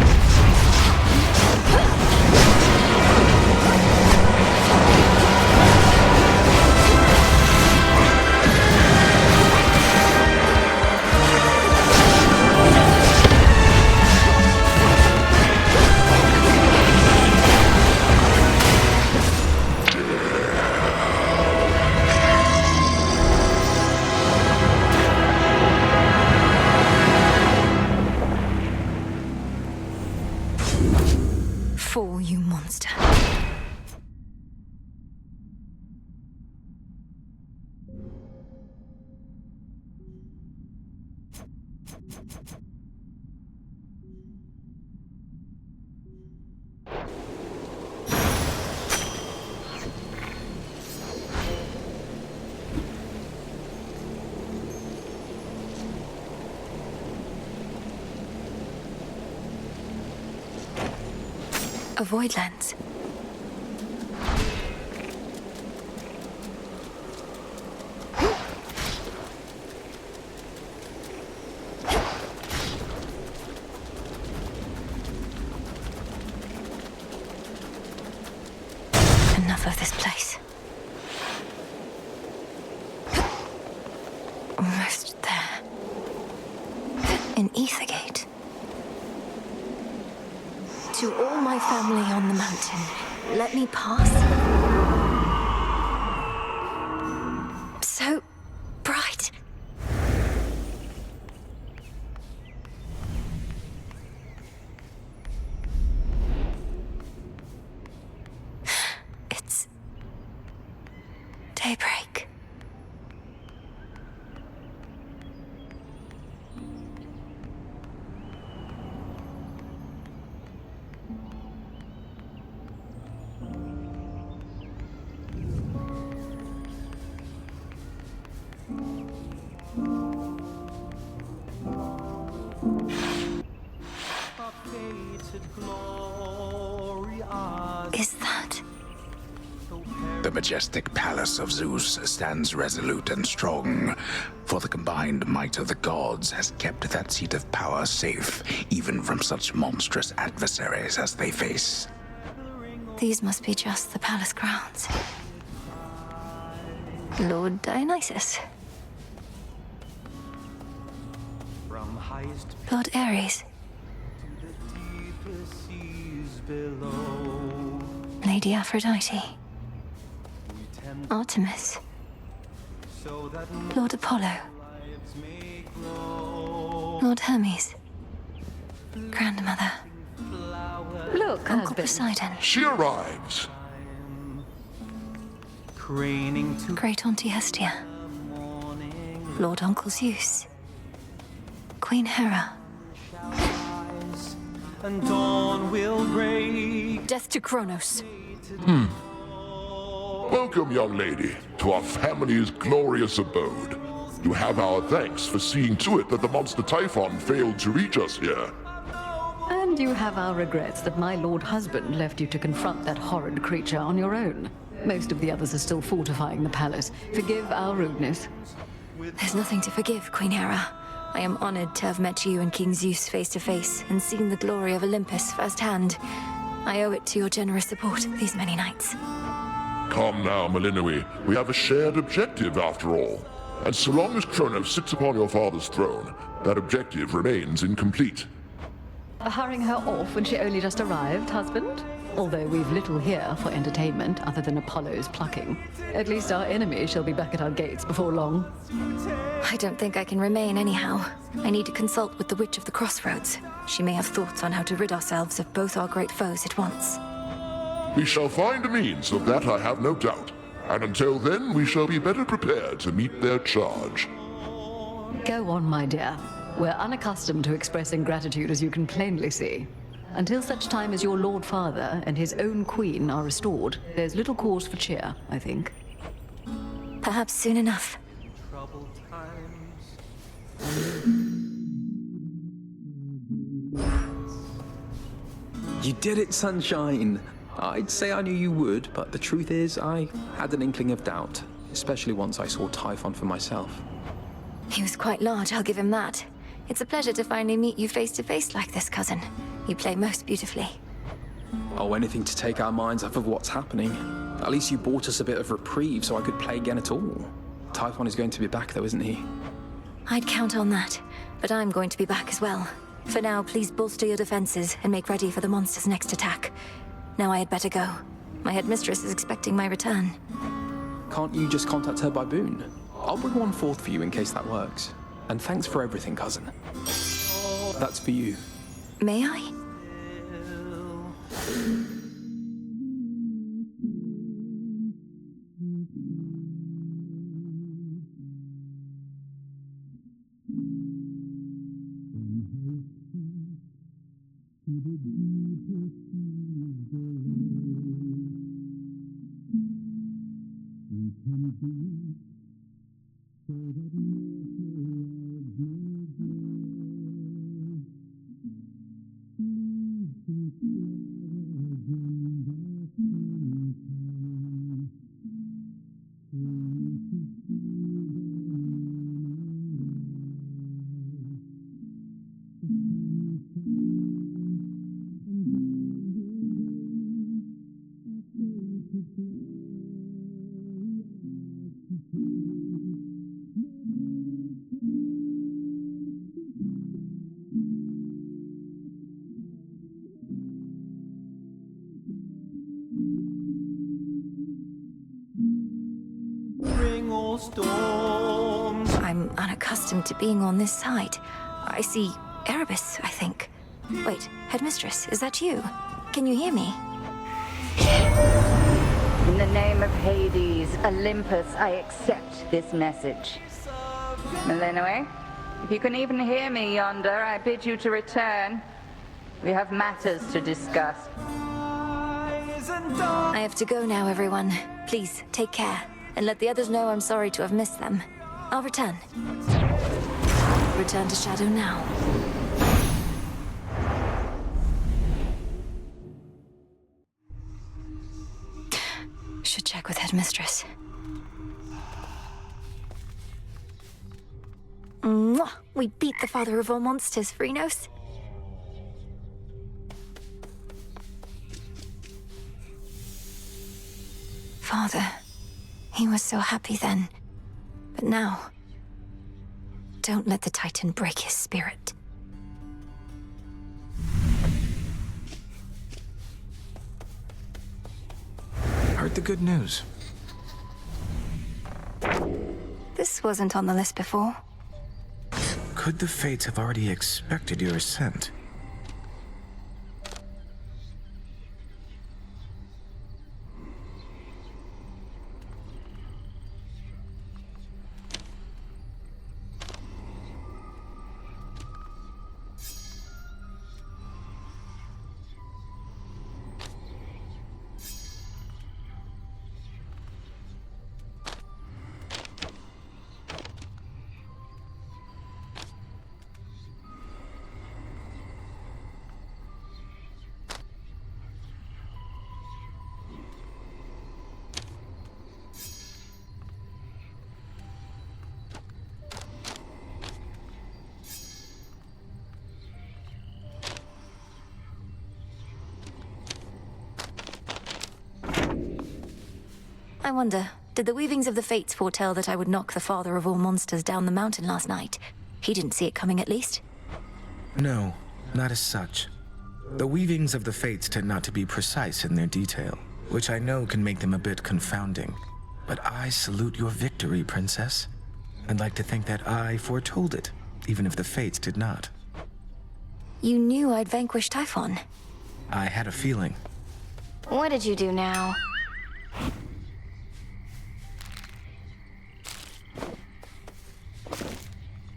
[SPEAKER 1] Fall, you monster. A void lens. Enough of this place. Almost there. In Ethergate. To all my family on the mountain, let me pass. So bright. It's daybreak. Is that
[SPEAKER 6] The majestic palace of Zeus stands resolute and strong, for the combined might of the gods has kept that seat of power safe, even from such monstrous adversaries as they face.
[SPEAKER 1] These must be just the palace grounds. Lord Dionysus. Lord Ares. Lady Aphrodite. Artemis. Lord Apollo. Lord Hermes. Grandmother.
[SPEAKER 13] Look,
[SPEAKER 1] Uncle Poseidon.
[SPEAKER 14] She arrives.
[SPEAKER 1] Great Auntie Hestia. Lord Uncle Zeus. Queen Hera.
[SPEAKER 19] And dawn will break.
[SPEAKER 1] Death to Kronos.
[SPEAKER 14] Welcome, young lady, to our family's glorious abode. You have our thanks for seeing to it that the monster Typhon failed to reach us here.
[SPEAKER 13] And you have our regrets that my lord husband left you to confront that horrid creature on your own. Most of the others are still fortifying the palace. Forgive our rudeness.
[SPEAKER 1] There's nothing to forgive, Queen Hera. I am honored to have met you and King Zeus face to face and seen the glory of Olympus firsthand. I owe it to your generous support these many nights.
[SPEAKER 14] Come now, Melinoe. We have a shared objective after all. And so long as Kronos sits upon your father's throne, that objective remains incomplete.
[SPEAKER 13] Hurrying her off when she only just arrived, husband? Although we've little here for entertainment other than Apollo's plucking. At least our enemy shall be back at our gates before long.
[SPEAKER 1] I don't think I can remain anyhow. I need to consult with the Witch of the Crossroads. She may have thoughts on how to rid ourselves of both our great foes at once.
[SPEAKER 14] We shall find a means, of that I have no doubt. And until then, we shall be better prepared to meet their charge.
[SPEAKER 13] Go on, my dear. We're unaccustomed to expressing gratitude, as you can plainly see. Until such time as your Lord Father and his own queen are restored, there's little cause for cheer, I think.
[SPEAKER 1] Perhaps soon enough.
[SPEAKER 20] You did it, Sunshine! I'd say I knew you would, but the truth is, I had an inkling of doubt, especially once I saw Typhon for myself.
[SPEAKER 1] He was quite large, I'll give him that. It's a pleasure to finally meet you face to face like this, cousin. You play most beautifully.
[SPEAKER 20] Oh, anything to take our minds off of what's happening. At least you bought us a bit of reprieve so I could play again at all. Typhon is going to be back though, isn't he?
[SPEAKER 1] I'd count on that, but I'm going to be back as well. For now, please bolster your defenses and make ready for the monster's next attack. Now I had better go. My headmistress is expecting my return.
[SPEAKER 20] Can't you just contact her by boon? I'll bring one forth for you in case that works. And thanks for everything, cousin. That's for you.
[SPEAKER 1] May I? I'm unaccustomed to being on this side. I see Erebus, I think. Wait, headmistress, is that you? Can you hear me?
[SPEAKER 4] In the name of Hades, Olympus, I accept this message. Melinoe, if you can even hear me yonder, I bid you to return. We have matters to discuss.
[SPEAKER 1] I have to go now, everyone. Please, take care. And let the others know I'm sorry to have missed them. I'll return. Return to Shadow now. Should check with Headmistress. Mwah! We beat the father of all monsters, Phrynos. Father, he was so happy then. But now, don't let the Titan break his spirit.
[SPEAKER 21] Heard the good news.
[SPEAKER 1] This wasn't on the list before.
[SPEAKER 21] Could the Fates have already expected your ascent?
[SPEAKER 1] I wonder, did the weavings of the Fates foretell that I would knock the father of all monsters down the mountain last night? He didn't see it coming, at least.
[SPEAKER 21] No, not as such. The weavings of the Fates tend not to be precise in their detail, which I know can make them a bit confounding. But I salute your victory, Princess. I'd like to think that I foretold it, even if the Fates did not.
[SPEAKER 1] You knew I'd vanquish Typhon.
[SPEAKER 21] I had a feeling.
[SPEAKER 2] What did you do now?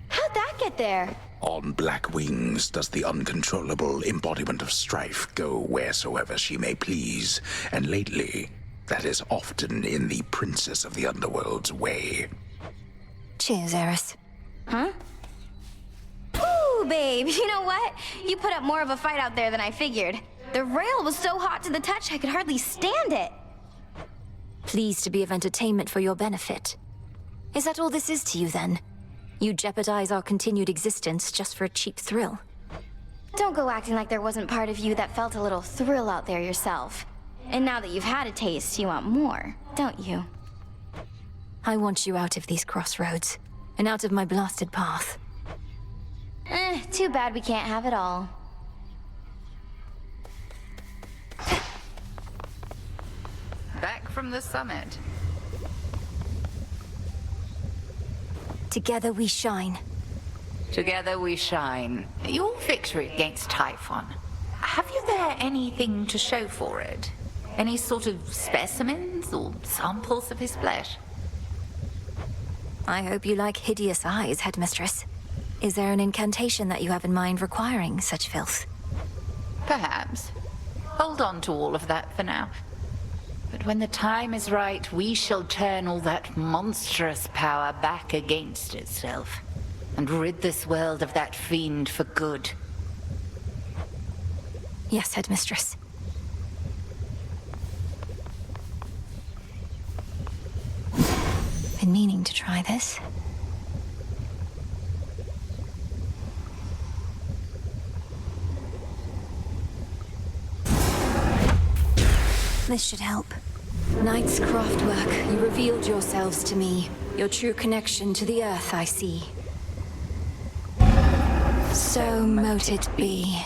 [SPEAKER 2] How'd that get there?
[SPEAKER 6] On black wings does the uncontrollable embodiment of strife go wheresoever she may please, and lately, that is often in the Princess of the Underworld's way.
[SPEAKER 1] Cheers, Eris.
[SPEAKER 2] Huh? Ooh, babe, you know what? You put up more of a fight out there than I figured. The rail was so hot to the touch I could hardly stand it.
[SPEAKER 1] Pleased to be of entertainment for your benefit. Is that all this is to you, then? You jeopardize our continued existence just for a cheap thrill?
[SPEAKER 2] Don't go acting like there wasn't part of you that felt a little thrill out there yourself. And now that you've had a taste, you want more, don't you?
[SPEAKER 1] I want you out of these crossroads, and out of my blasted path.
[SPEAKER 2] Too bad we can't have it all.
[SPEAKER 4] Back from the summit.
[SPEAKER 1] Together we shine.
[SPEAKER 4] Together we shine. Your victory against Typhon. Have you there anything to show for it? Any sort of specimens or samples of his flesh?
[SPEAKER 1] I hope you like hideous eyes, Headmistress. Is there an incantation that you have in mind requiring such filth?
[SPEAKER 4] Perhaps. Hold on to all of that for now. But when the time is right, we shall turn all that monstrous power back against itself, and rid this world of that fiend for good.
[SPEAKER 1] Yes, Headmistress. Been meaning to try this. This should help. Knight's craftwork, you revealed yourselves to me. Your true connection to the earth, I see. So mote it be.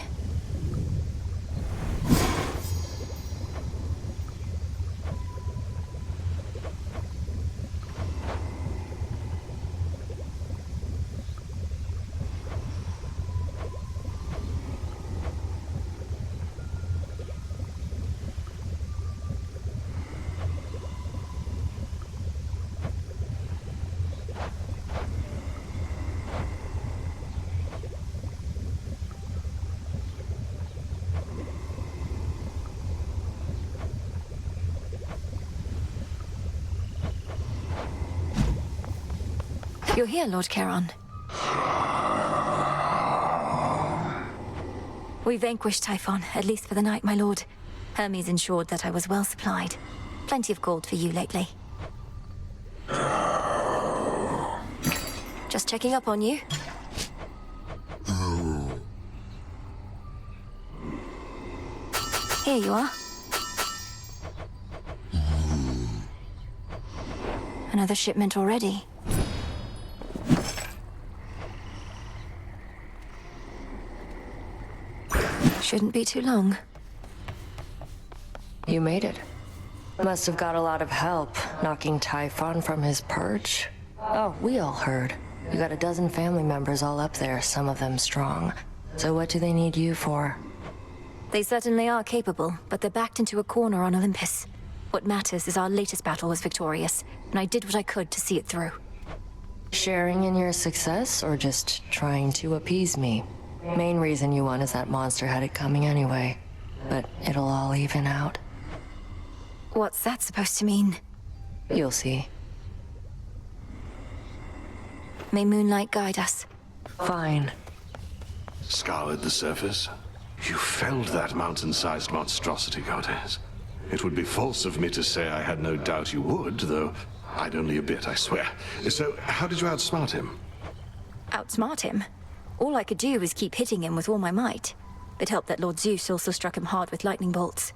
[SPEAKER 1] You're here, Lord Charon. We vanquished Typhon, at least for the night, my lord. Hermes ensured that I was well supplied. Plenty of gold for you lately. Just checking up on you. Here you are. Another shipment already. Shouldn't be too long.
[SPEAKER 5] You made it. Must have got a lot of help, knocking Typhon from his perch. Oh, we all heard. You got a dozen family members all up there, some of them strong. So what do they need you for?
[SPEAKER 1] They certainly are capable, but they're backed into a corner on Olympus. What matters is our latest battle was victorious, and I did what I could to see it through.
[SPEAKER 5] Sharing in your success, or just trying to appease me? Main reason you won is that monster had it coming anyway. But it'll all even out.
[SPEAKER 1] What's that supposed to mean?
[SPEAKER 5] You'll see.
[SPEAKER 1] May moonlight guide us.
[SPEAKER 5] Fine.
[SPEAKER 22] Scoured the surface? You felled that mountain-sized monstrosity, Goddess. It would be false of me to say I had no doubt you would, though I'd only a bit, I swear. So, how did you outsmart him?
[SPEAKER 1] Outsmart him? All I could do was keep hitting him with all my might. It helped that Lord Zeus also struck him hard with lightning bolts.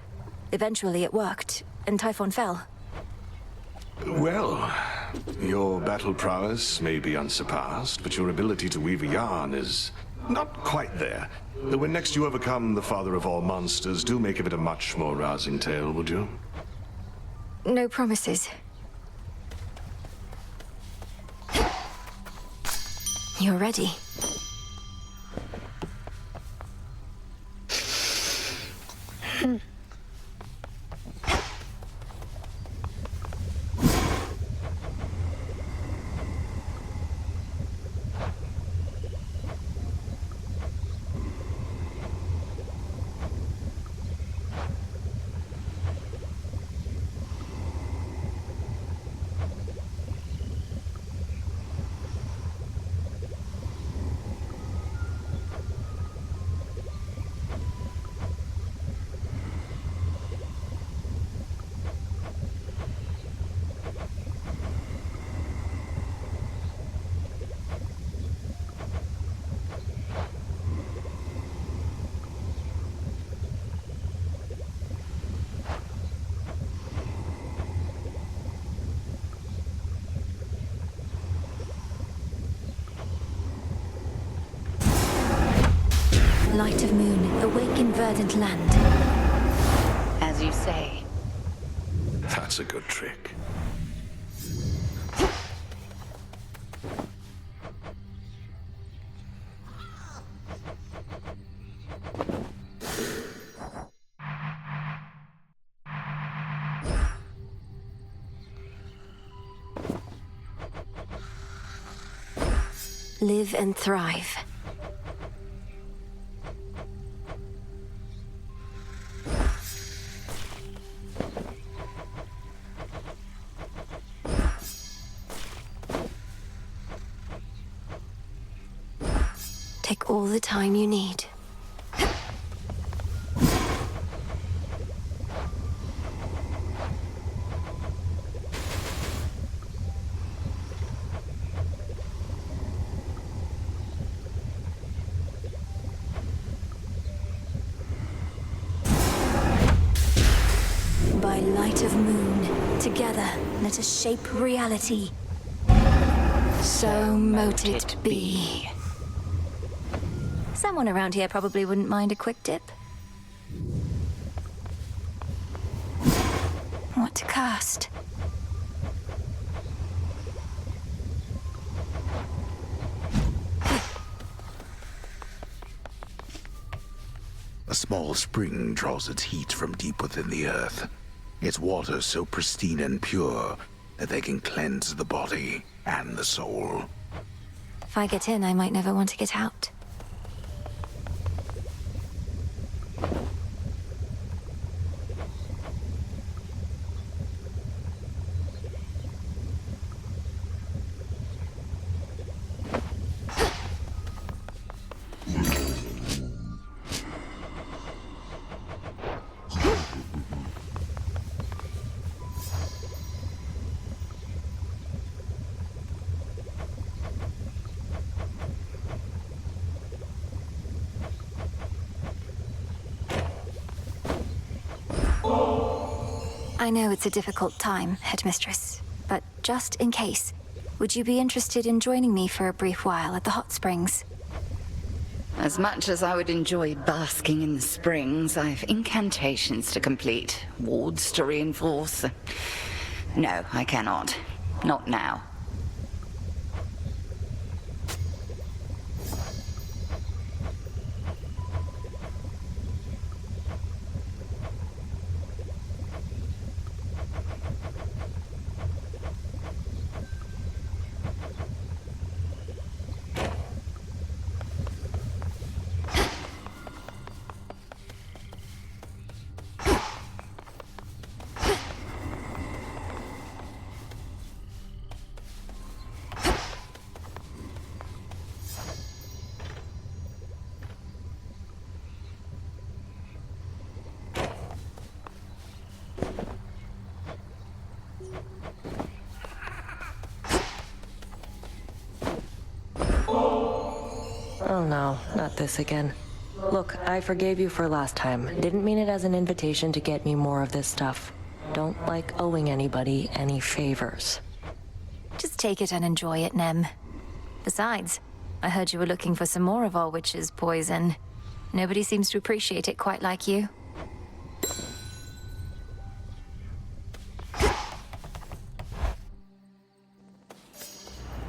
[SPEAKER 1] Eventually it worked, and Typhon fell.
[SPEAKER 22] Well, your battle prowess may be unsurpassed, but your ability to weave a yarn is not quite there. When next you overcome the father of all monsters, do make of it a much more rousing tale, would you?
[SPEAKER 1] No promises. You're ready. Light of moon, awaken verdant land.
[SPEAKER 4] As you say.
[SPEAKER 22] That's a good trick.
[SPEAKER 1] Live and thrive. Take all the time you need. By light of moon, together let us shape reality. So mote it be. Someone around here probably wouldn't mind a quick dip. What to cast?
[SPEAKER 6] A small spring draws its heat from deep within the earth. Its water so pristine and pure that they can cleanse the body and the soul.
[SPEAKER 1] If I get in, I might never want to get out. I know it's a difficult time, Headmistress, but just in case, would you be interested in joining me for a brief while at the hot springs?
[SPEAKER 4] As much as I would enjoy basking in the springs, I've incantations to complete, wards to reinforce. No, I cannot. Not now.
[SPEAKER 5] Oh no, not this again. Look, I forgave you for last time. Didn't mean it as an invitation to get me more of this stuff. Don't like owing anybody any favors.
[SPEAKER 1] Just take it and enjoy it, Nem. Besides, I heard you were looking for some more of our witch's poison. Nobody seems to appreciate it quite like you.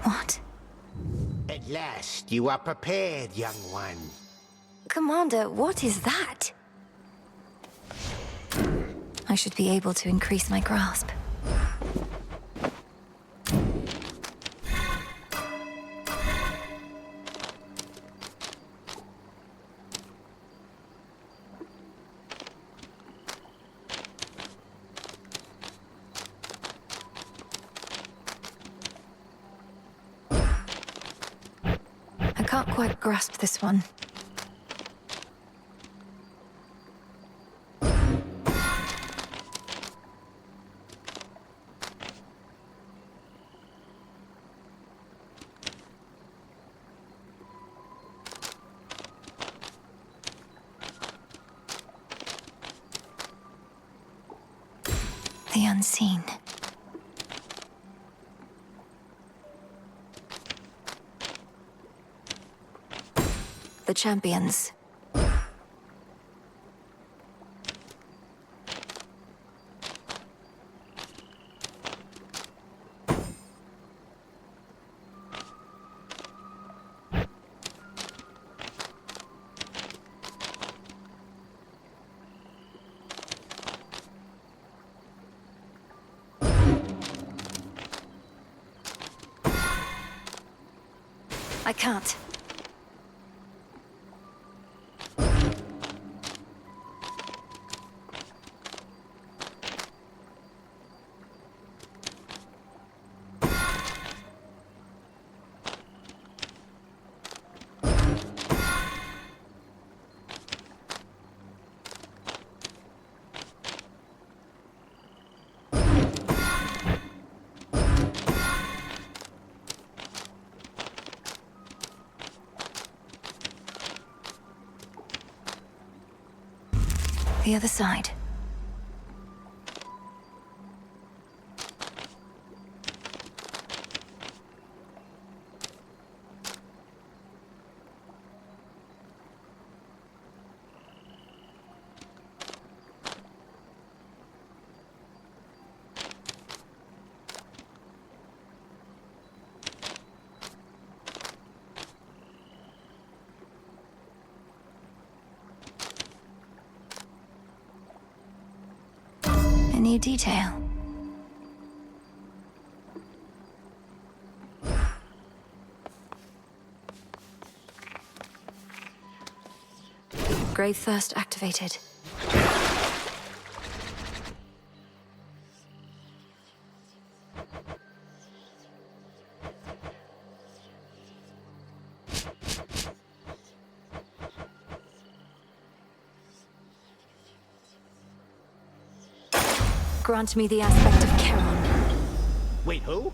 [SPEAKER 1] What?
[SPEAKER 7] At last, you are prepared, young one.
[SPEAKER 1] Commander, what is that? I should be able to increase my grasp. I can't quite grasp this one. The unseen. The champions. I can't. The other side. A new detail. Grave Thirst activated. Grant me the aspect of Charon.
[SPEAKER 7] Wait, who?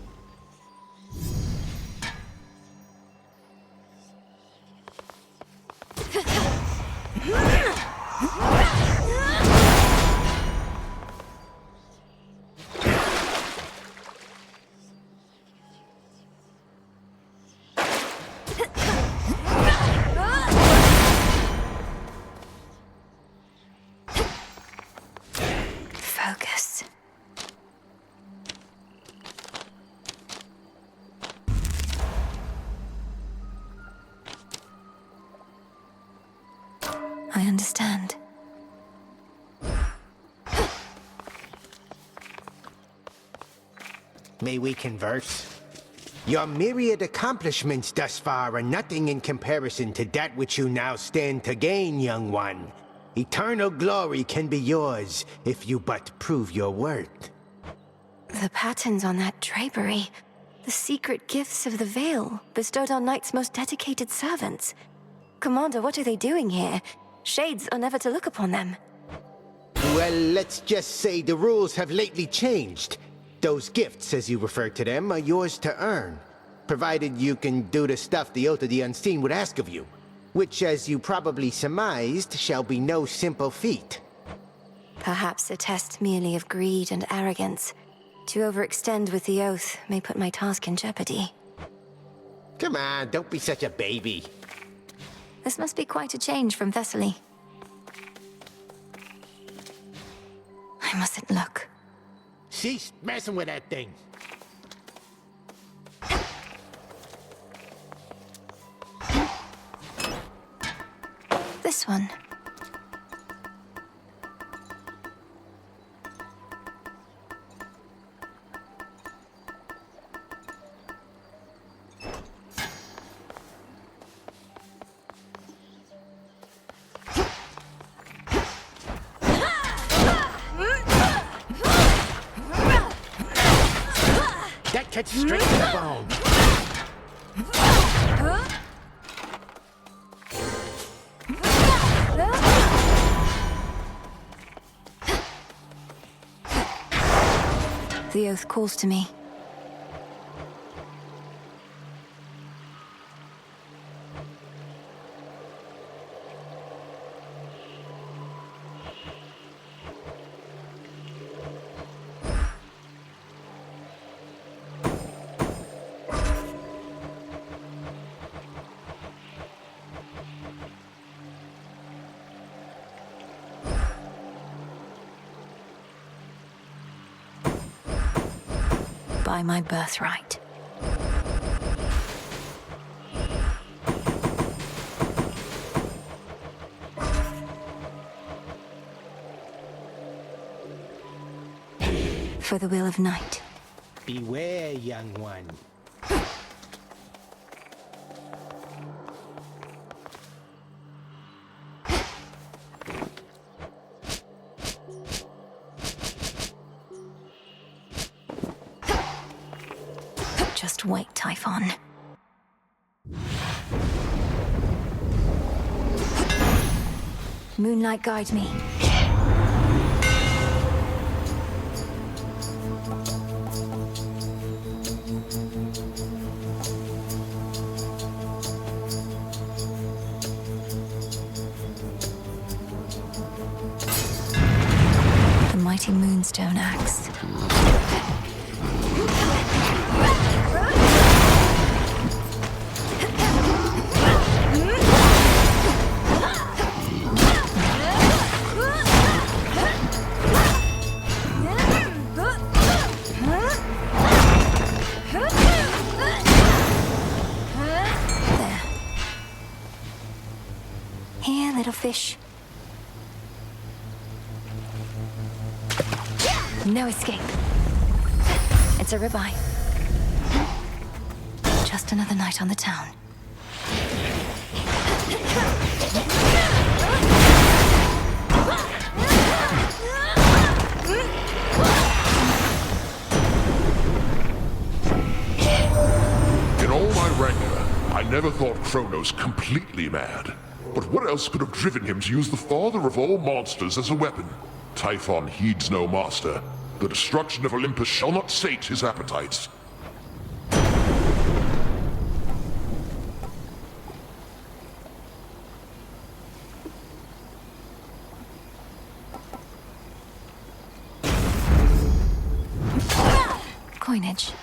[SPEAKER 1] understand.
[SPEAKER 7] May we converse? Your myriad accomplishments thus far are nothing in comparison to that which you now stand to gain, young one. Eternal glory can be yours if you but prove your worth.
[SPEAKER 1] The patterns on that drapery. The secret gifts of the Veil, bestowed on Knight's most dedicated servants. Commander, what are they doing here? Shades are never to look upon them.
[SPEAKER 7] Well, let's just say the rules have lately changed. Those gifts, as you refer to them, are yours to earn, provided you can do the stuff the Oath of the Unseen would ask of you, which, as you probably surmised, shall be no simple feat.
[SPEAKER 1] Perhaps a test merely of greed and arrogance. To overextend with the Oath may put my task in jeopardy.
[SPEAKER 7] Come on, don't be such a baby.
[SPEAKER 1] This must be quite a change from Thessaly. I mustn't look.
[SPEAKER 7] Cease messing with that thing.
[SPEAKER 1] This one.
[SPEAKER 7] That cuts straight to the bone.
[SPEAKER 1] The Oath calls to me. By my birthright. For the will of Night.
[SPEAKER 7] Beware, young one.
[SPEAKER 1] Just wait, Typhon. Moonlight, guide me. The mighty Moonstone Axe. Here, little fish. No escape. It's a ribeye. Just another night on the town.
[SPEAKER 14] In all my rancor, I never thought Kronos completely mad. But what else could have driven him to use the father of all monsters as a weapon? Typhon heeds no master. The destruction of Olympus shall not sate his appetites.
[SPEAKER 1] Coinage.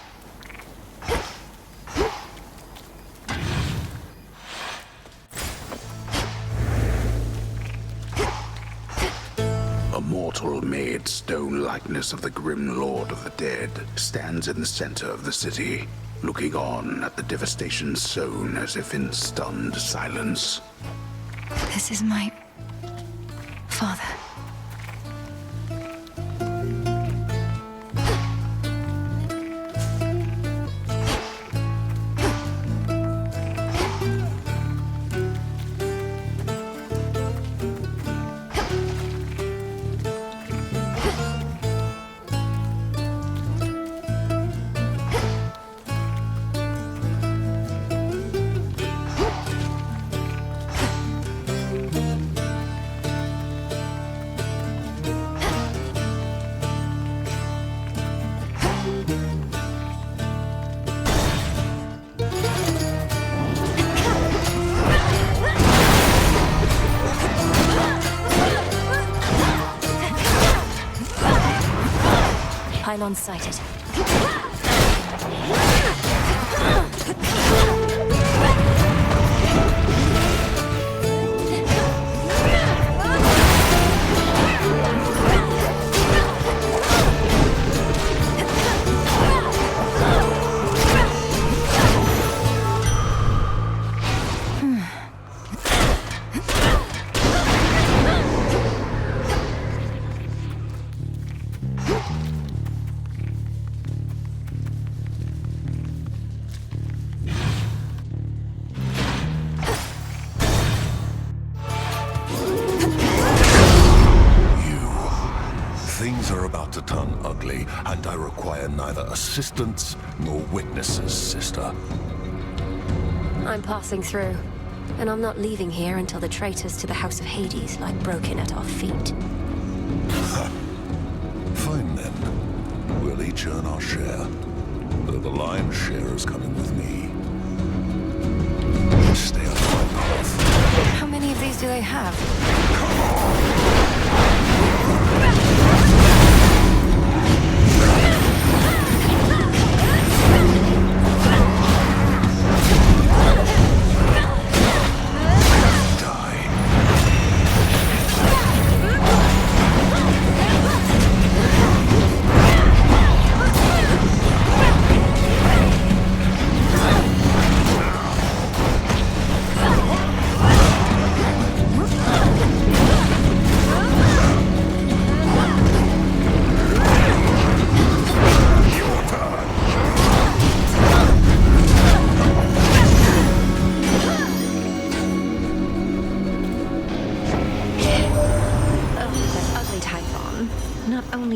[SPEAKER 6] A mortal-made stone likeness of the grim lord of the dead stands in the center of the city, looking on at the devastation sown as if in stunned silence.
[SPEAKER 1] This is my Father. Pylon sighted.
[SPEAKER 8] Things are about to turn ugly, and I require neither assistance nor witnesses, sister.
[SPEAKER 1] I'm passing through, and I'm not leaving here until the traitors to the House of Hades lie broken at our feet.
[SPEAKER 8] Fine then. We'll each earn our share. Though the lion's share is coming with me. Stay on my path.
[SPEAKER 1] How many of these do they have?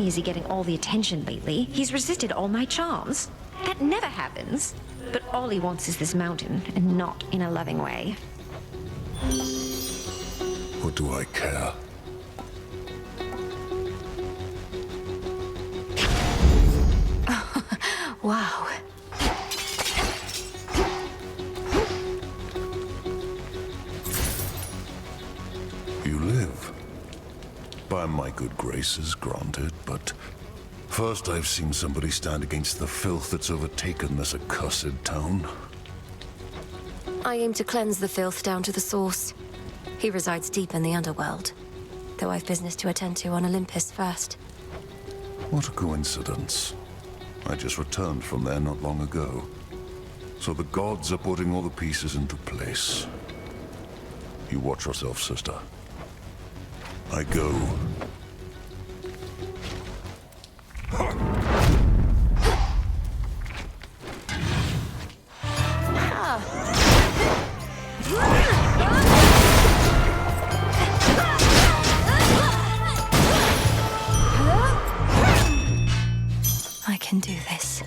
[SPEAKER 13] Is he getting all the attention lately? He's resisted all my charms. That never happens. But all he wants is this mountain, and not in a loving way.
[SPEAKER 8] What do I care?
[SPEAKER 1] Wow.
[SPEAKER 8] You live. By my good graces, granted, but first I've seen somebody stand against the filth that's overtaken this accursed town.
[SPEAKER 1] I aim to cleanse the filth down to the source. He resides deep in the underworld, though I've business to attend to on Olympus first.
[SPEAKER 8] What a coincidence. I just returned from there not long ago. So the gods are putting all the pieces into place. You watch yourself, sister. I go.
[SPEAKER 1] I can do this.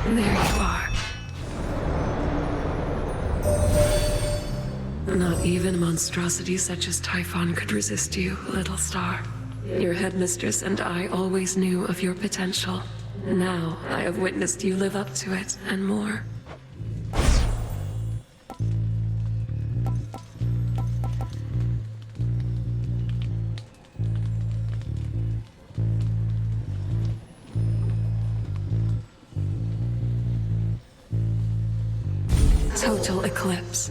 [SPEAKER 3] There you are. Not even a monstrosity such as Typhon could resist you, little star. Your headmistress and I always knew of your potential. Now I have witnessed you live up to it, and more. Total eclipse.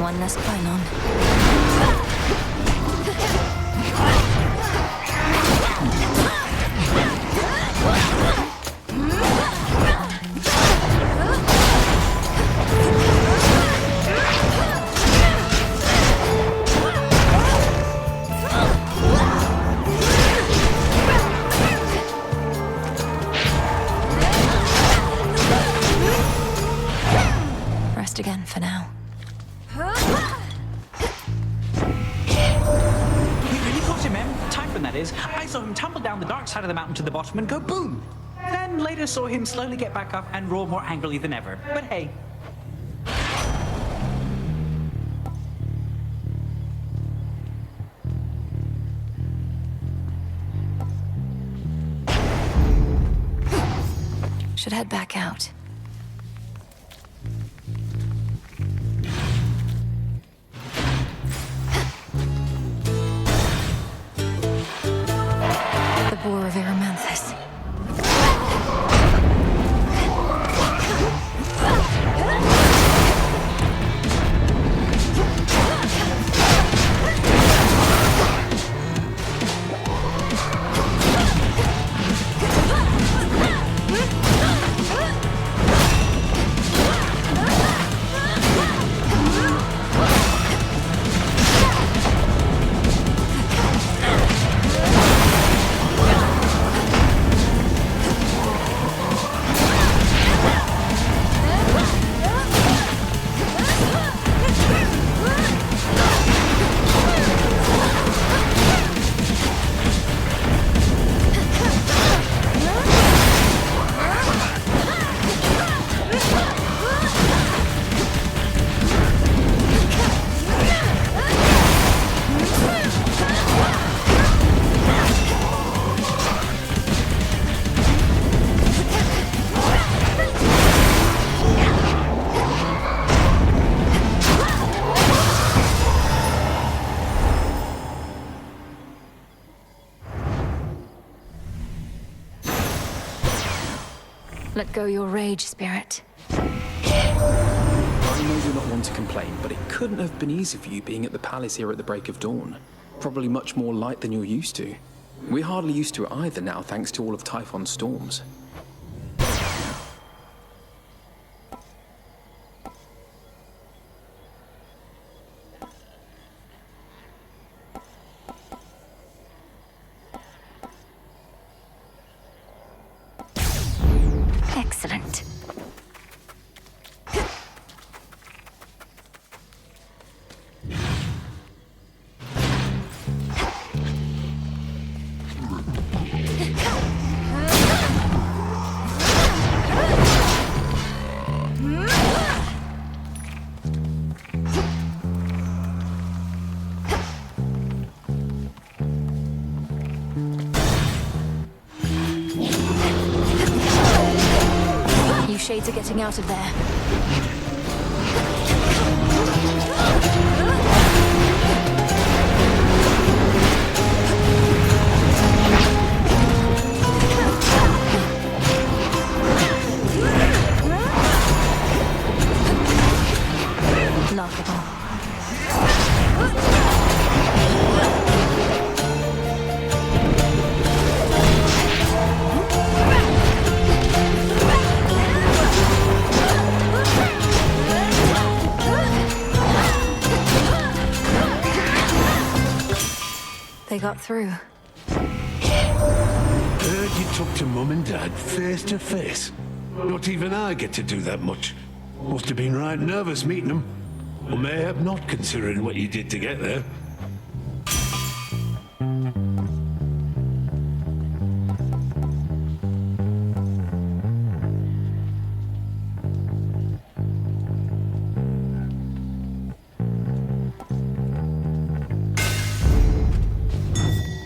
[SPEAKER 1] One less pylon. Rest again for now.
[SPEAKER 16] We really got him, Em. Typhon, that is. I saw him tumble down the dark side of the mountain to the bottom and go boom. Then later saw him slowly get back up and roar more angrily than ever. But hey.
[SPEAKER 1] Should head back out. The Boar of Erymanthus. Let go your rage, spirit.
[SPEAKER 20] I know you're not one to complain, but it couldn't have been easy for you being at the palace here at the break of dawn. Probably much more light than you're used to. We're hardly used to it either now, thanks to all of Typhon's storms.
[SPEAKER 1] Excellent. You shades are getting out of there. Laughable. got through.
[SPEAKER 12] Heard you talk to Mum and Dad face to face. Not even I get to do that much. Must have been right nervous meeting them. Or mayhap not, considering what you did to get there.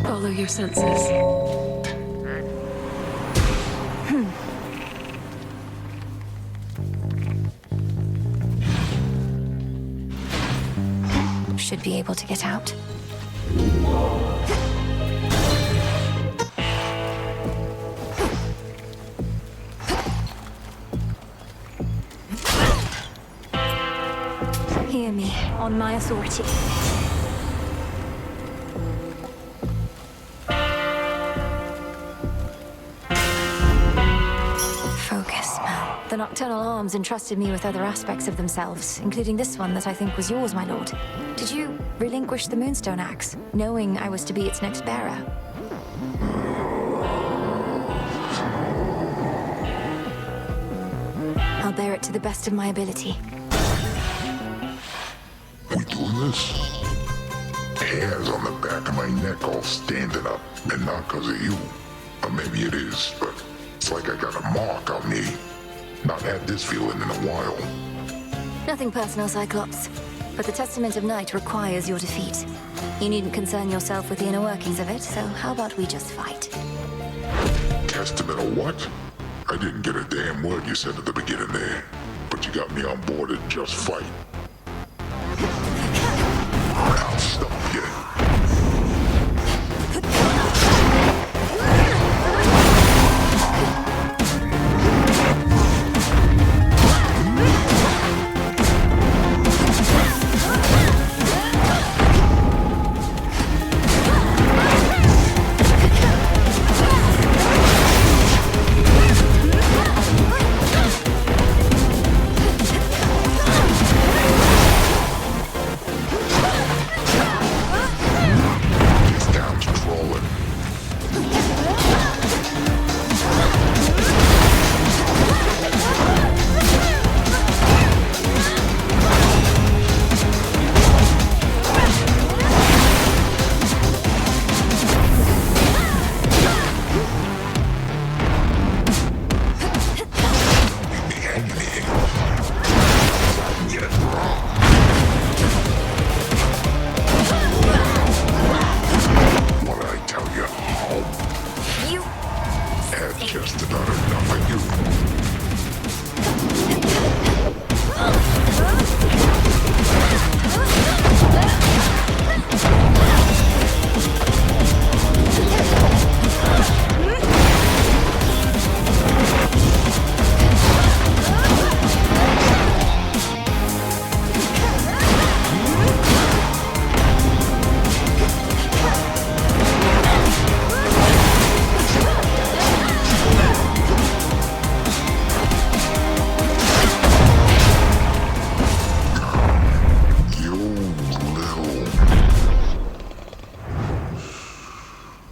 [SPEAKER 3] Follow your senses.
[SPEAKER 1] Should be able to get out. Hear me, on my authority. Focus. The Nocturnal Arms entrusted me with other aspects of themselves, including this one that I think was yours, my lord. Did you relinquish the Moonstone Axe, knowing I was to be its next bearer? I'll bear it to the best of my ability.
[SPEAKER 14] We doing this? Hairs on the back of my neck all standing up, and not because of you. Or maybe it is, but it's like I got a mark on me. Not had this feeling in a while.
[SPEAKER 1] Nothing personal, Cyclops. But the Testament of Night requires your defeat. You needn't concern yourself with the inner workings of it, so how about we just fight?
[SPEAKER 14] Testament of what? I didn't get a damn word you said at the beginning there. But you got me on board to just fight. I'll stop you.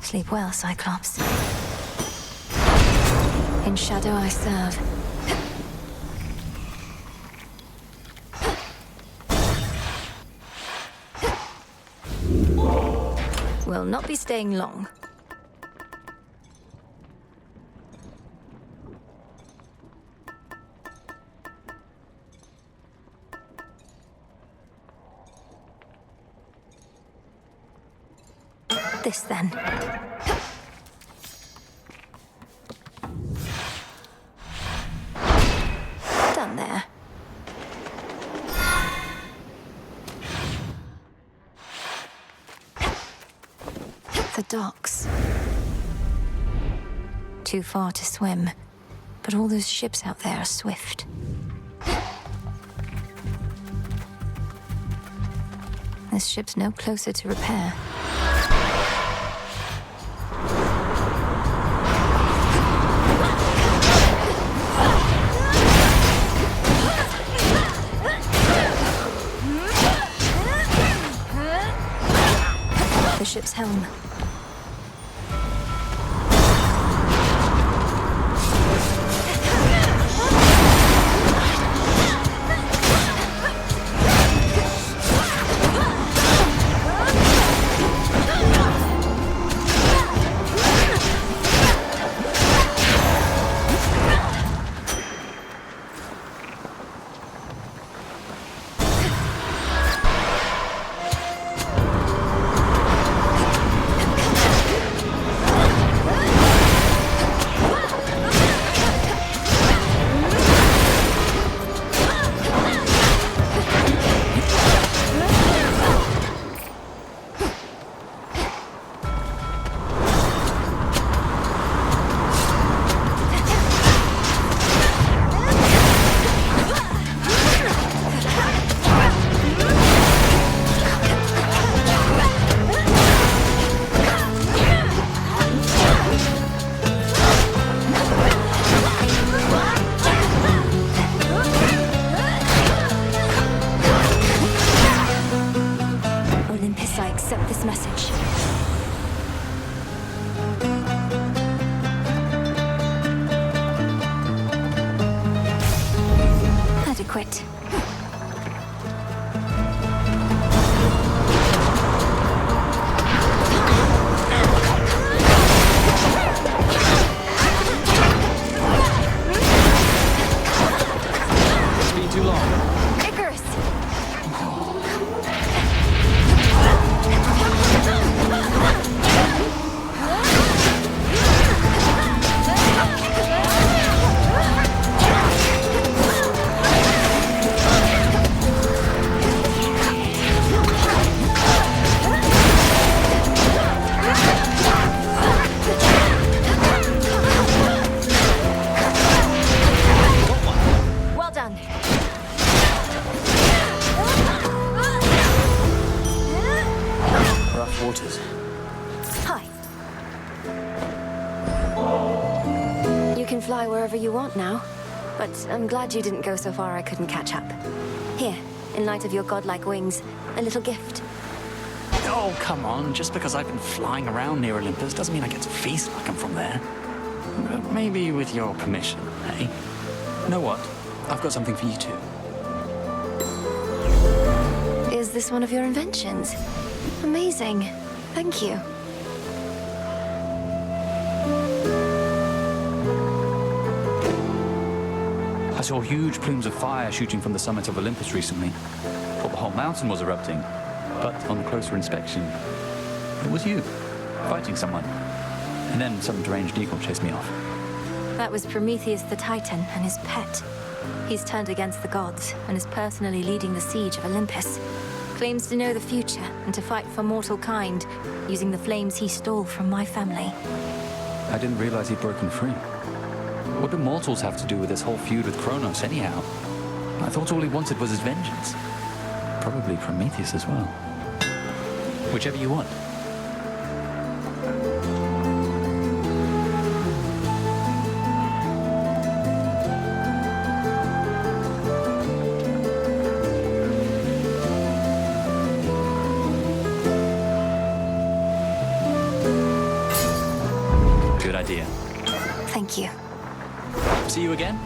[SPEAKER 1] Sleep well, Cyclops. In shadow I serve. Will not be staying long. This then. Done there. The docks. Too far to swim, but all those ships out there are swift. This ship's no closer to repair. The ship's helm. can fly wherever you want now. But I'm glad you didn't go so far I couldn't catch up. Here, in light of your godlike wings, a little gift.
[SPEAKER 10] Oh, come on. Just because I've been flying around near Olympus doesn't mean I get to feast like I'm from there. Maybe with your permission, eh? You know what? I've got something for you too.
[SPEAKER 1] Is this one of your inventions? Amazing. Thank you.
[SPEAKER 16] I saw huge plumes of fire shooting from the summit of Olympus recently. Thought the whole mountain was erupting. But on closer inspection, it was you, fighting someone. And then some deranged eagle chased me off.
[SPEAKER 1] That was Prometheus the Titan and his pet. He's turned against the gods and is personally leading the siege of Olympus. Claims to know the future and to fight for mortal kind, using the flames he stole from my family.
[SPEAKER 16] I didn't realize he'd broken free. What do mortals have to do with this whole feud with Kronos, anyhow? I thought all he wanted was his vengeance. Probably Prometheus as well. Whichever you want. Good idea.
[SPEAKER 1] Thank you.
[SPEAKER 16] See you again?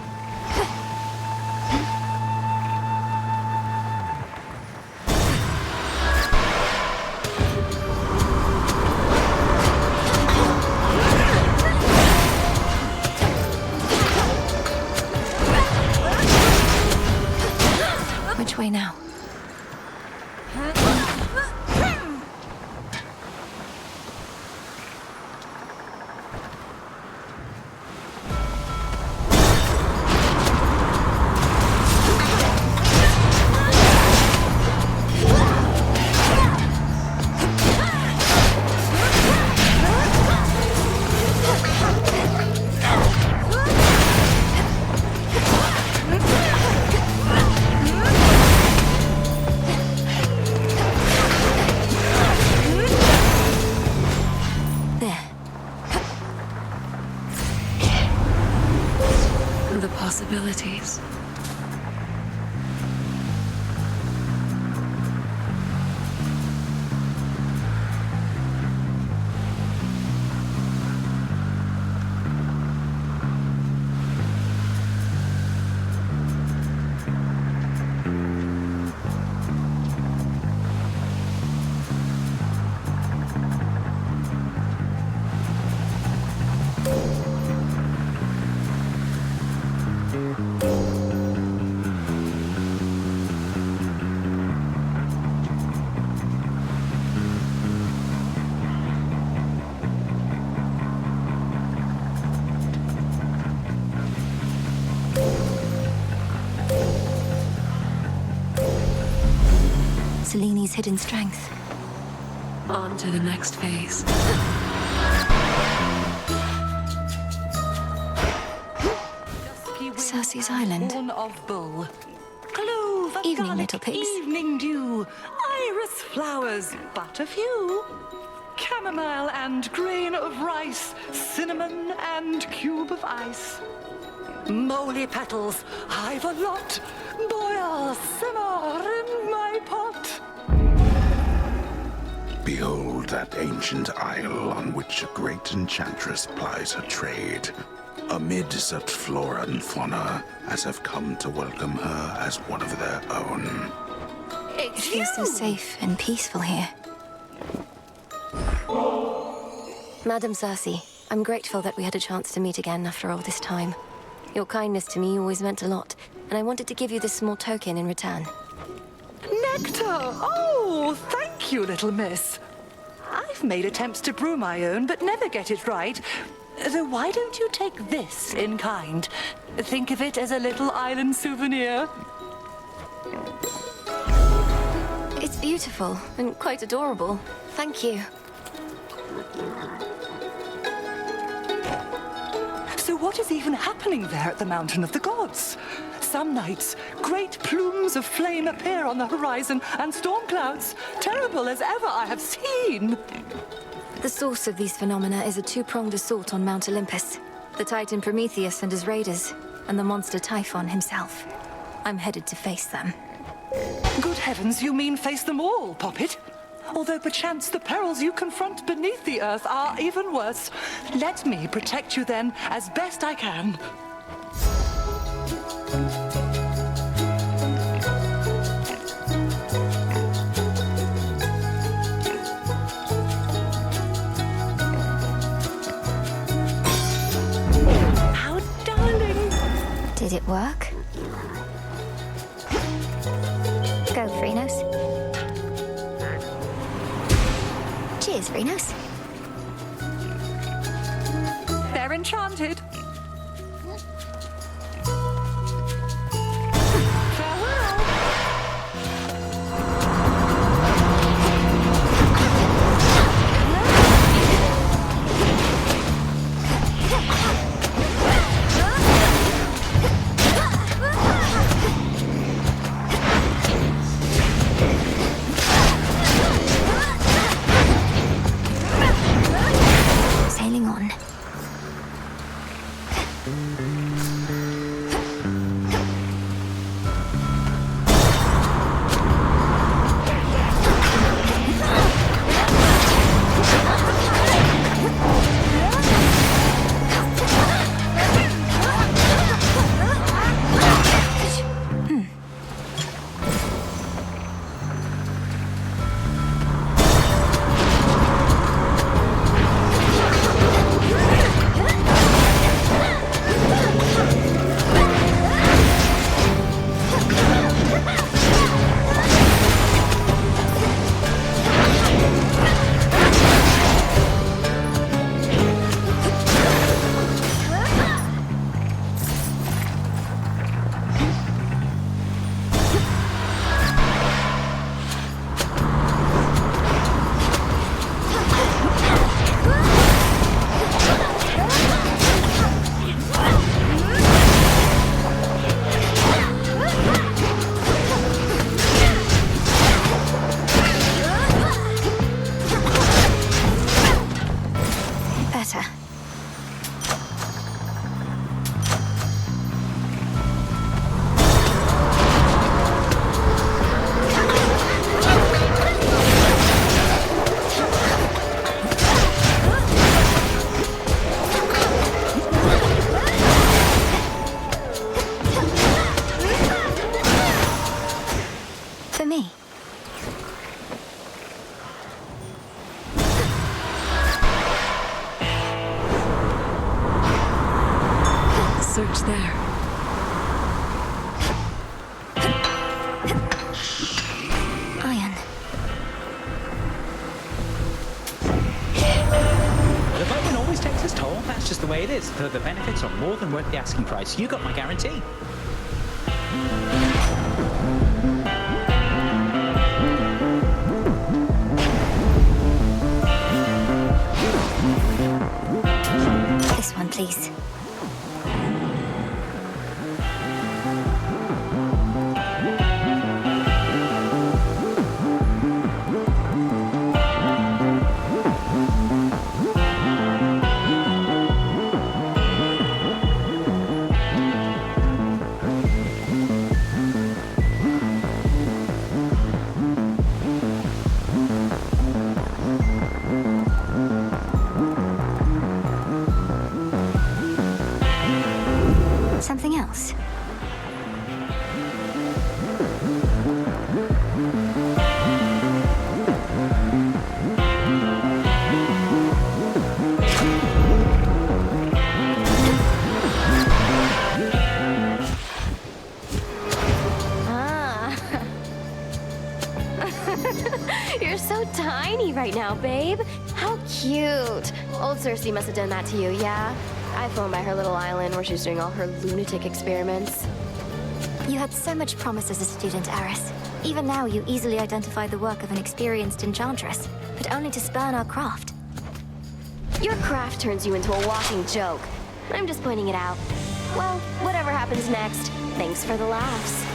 [SPEAKER 1] Which way now?
[SPEAKER 3] The possibilities.
[SPEAKER 1] Seleni's hidden strength.
[SPEAKER 3] On to the next phase.
[SPEAKER 1] Circe's Island.
[SPEAKER 15] Of bull. Clover,
[SPEAKER 1] Evening,
[SPEAKER 15] garlic,
[SPEAKER 1] little pigs.
[SPEAKER 15] Evening dew. Iris flowers, but a few. Chamomile and grain of rice. Cinnamon and cube of ice. Moly petals, I've a lot. Boil, simmer in my pot.
[SPEAKER 6] Behold that ancient isle on which a great enchantress plies her trade. Amid such flora and fauna as have come to welcome her as one of their own.
[SPEAKER 1] It feels so safe and peaceful here. Madam Circe, I'm grateful that we had a chance to meet again after all this time. Your kindness to me always meant a lot, and I wanted to give you this small token in return.
[SPEAKER 15] Nectar! Oh, thank you, little miss. I've made attempts to brew my own, but never get it right. So why don't you take this in kind? Think of it as a little island souvenir.
[SPEAKER 1] It's beautiful and quite adorable. Thank you.
[SPEAKER 15] So what is even happening there at the Mountain of the Gods? Some nights, great plumes of flame appear on the horizon, and storm clouds, terrible as ever I have seen.
[SPEAKER 1] The source of these phenomena is a two-pronged assault on Mount Olympus. The Titan Prometheus and his raiders, and the monster Typhon himself. I'm headed to face them.
[SPEAKER 15] Good heavens, you mean face them all, Poppet? Although perchance the perils you confront beneath the earth are even worse. Let me protect you then, as best I can. How darling!
[SPEAKER 1] Did it work? Go, Phrynos. Cheers, Phrynos.
[SPEAKER 15] They're enchanted.
[SPEAKER 1] Sailing on. Better. For me.
[SPEAKER 3] Search there.
[SPEAKER 1] Iron.
[SPEAKER 9] The Vulcan always takes his toll. That's just the way it is. The benefits are more than worth the asking price. You got my guarantee.
[SPEAKER 1] This one, please. Something else?
[SPEAKER 2] You're so tiny right now, babe. How cute. Old Cersei must have done that to you, yeah? I flown by her little island where she's doing all her lunatic experiments.
[SPEAKER 1] You had so much promise as a student, Aris. Even now, you easily identify the work of an experienced enchantress, but only to spurn our craft.
[SPEAKER 2] Your craft turns you into a walking joke. I'm just pointing it out. Well, whatever happens next, thanks for the laughs.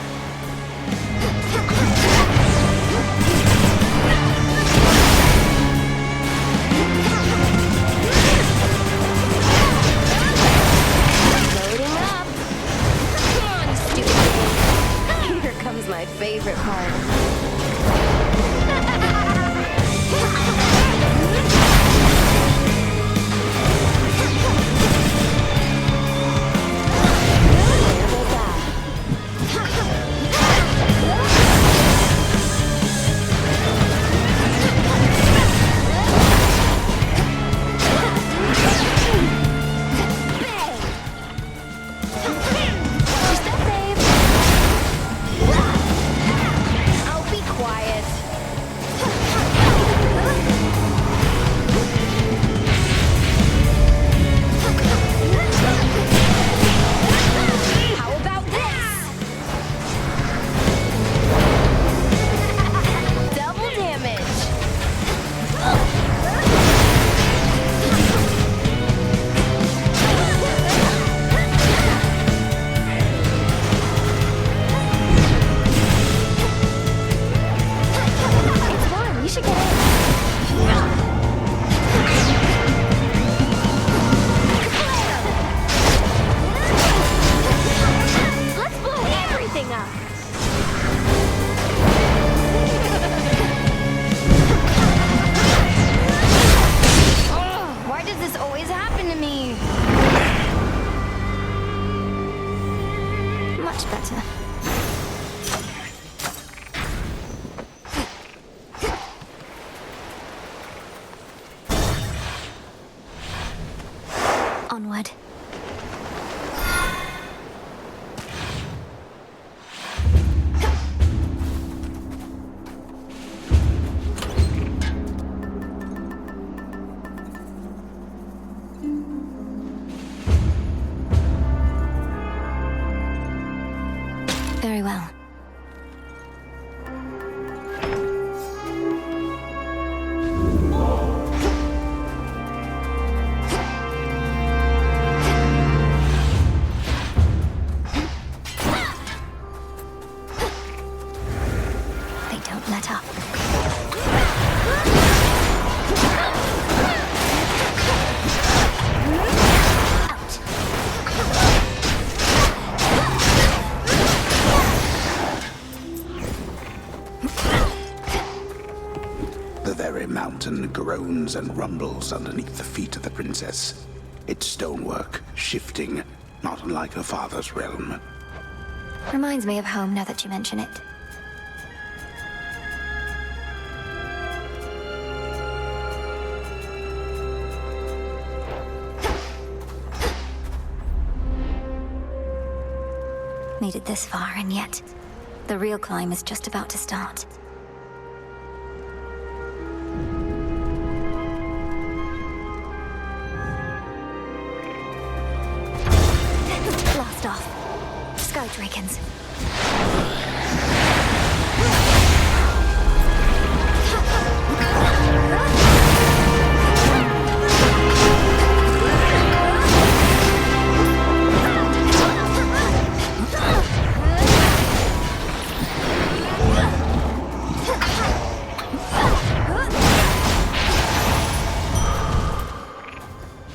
[SPEAKER 1] better. Onward. Very well. They don't let up.
[SPEAKER 6] The very mountain groans and rumbles underneath the feet of the princess. Its stonework shifting, not unlike her father's realm.
[SPEAKER 1] Reminds me of home now that you mention it. Made it this far, and yet the real climb is just about to start. Blast off. Sky Dragons.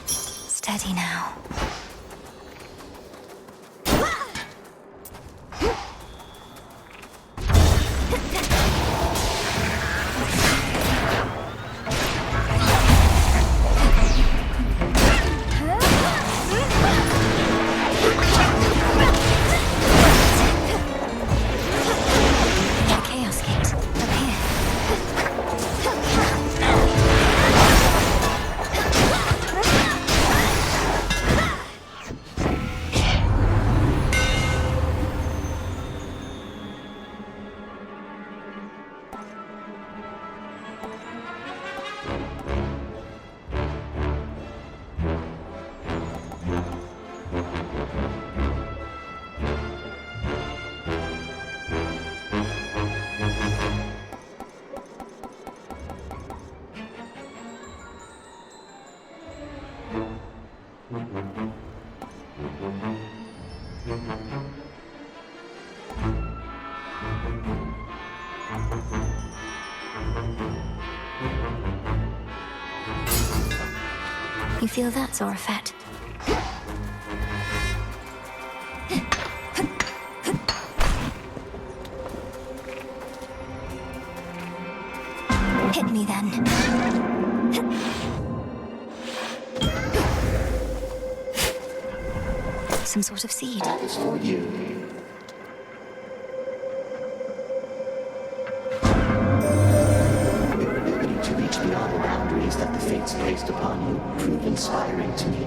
[SPEAKER 1] Steady now. Chaos Gate, up here. You feel that, Zorafet? Hit me then. Some sort of seed.
[SPEAKER 11] That is for you. Your ability to reach beyond the boundaries that the fates placed upon you proved inspiring to me.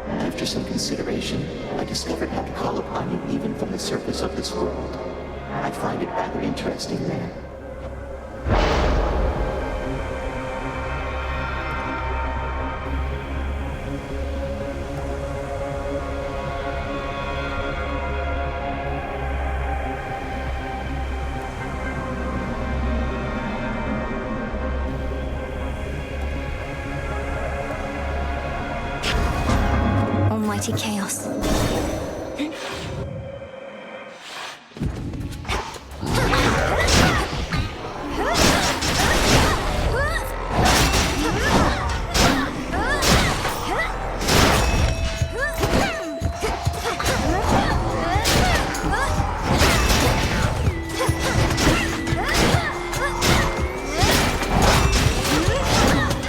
[SPEAKER 11] After some consideration, I discovered how to call upon you even from the surface of this world. I find it rather interesting there.
[SPEAKER 1] Almighty Chaos.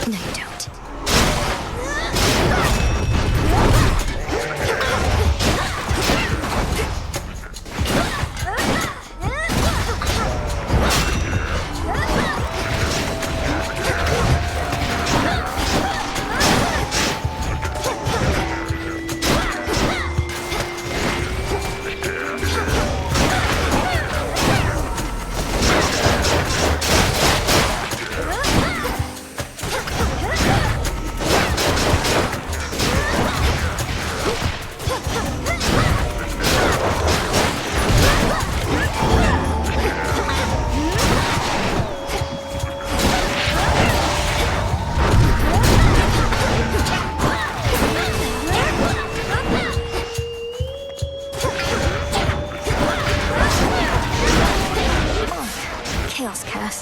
[SPEAKER 1] No, you don't.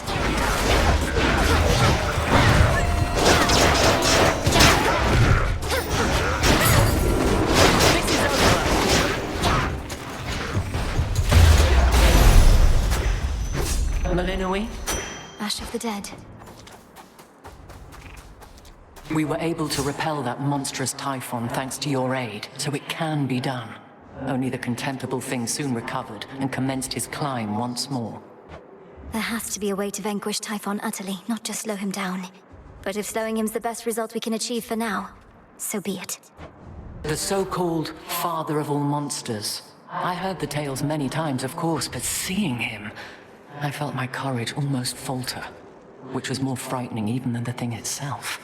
[SPEAKER 1] close.
[SPEAKER 5] Melinui?
[SPEAKER 1] Ash of the Dead.
[SPEAKER 5] We were able to repel that monstrous Typhon thanks to your aid, so it can be done. Only the contemptible thing soon recovered and commenced his climb once more.
[SPEAKER 1] There has to be a way to vanquish Typhon utterly, not just slow him down. But if slowing him's the best result we can achieve for now, so be it.
[SPEAKER 5] The so-called father of all monsters. I heard the tales many times, of course, but seeing him, I felt my courage almost falter, which was more frightening even than the thing itself.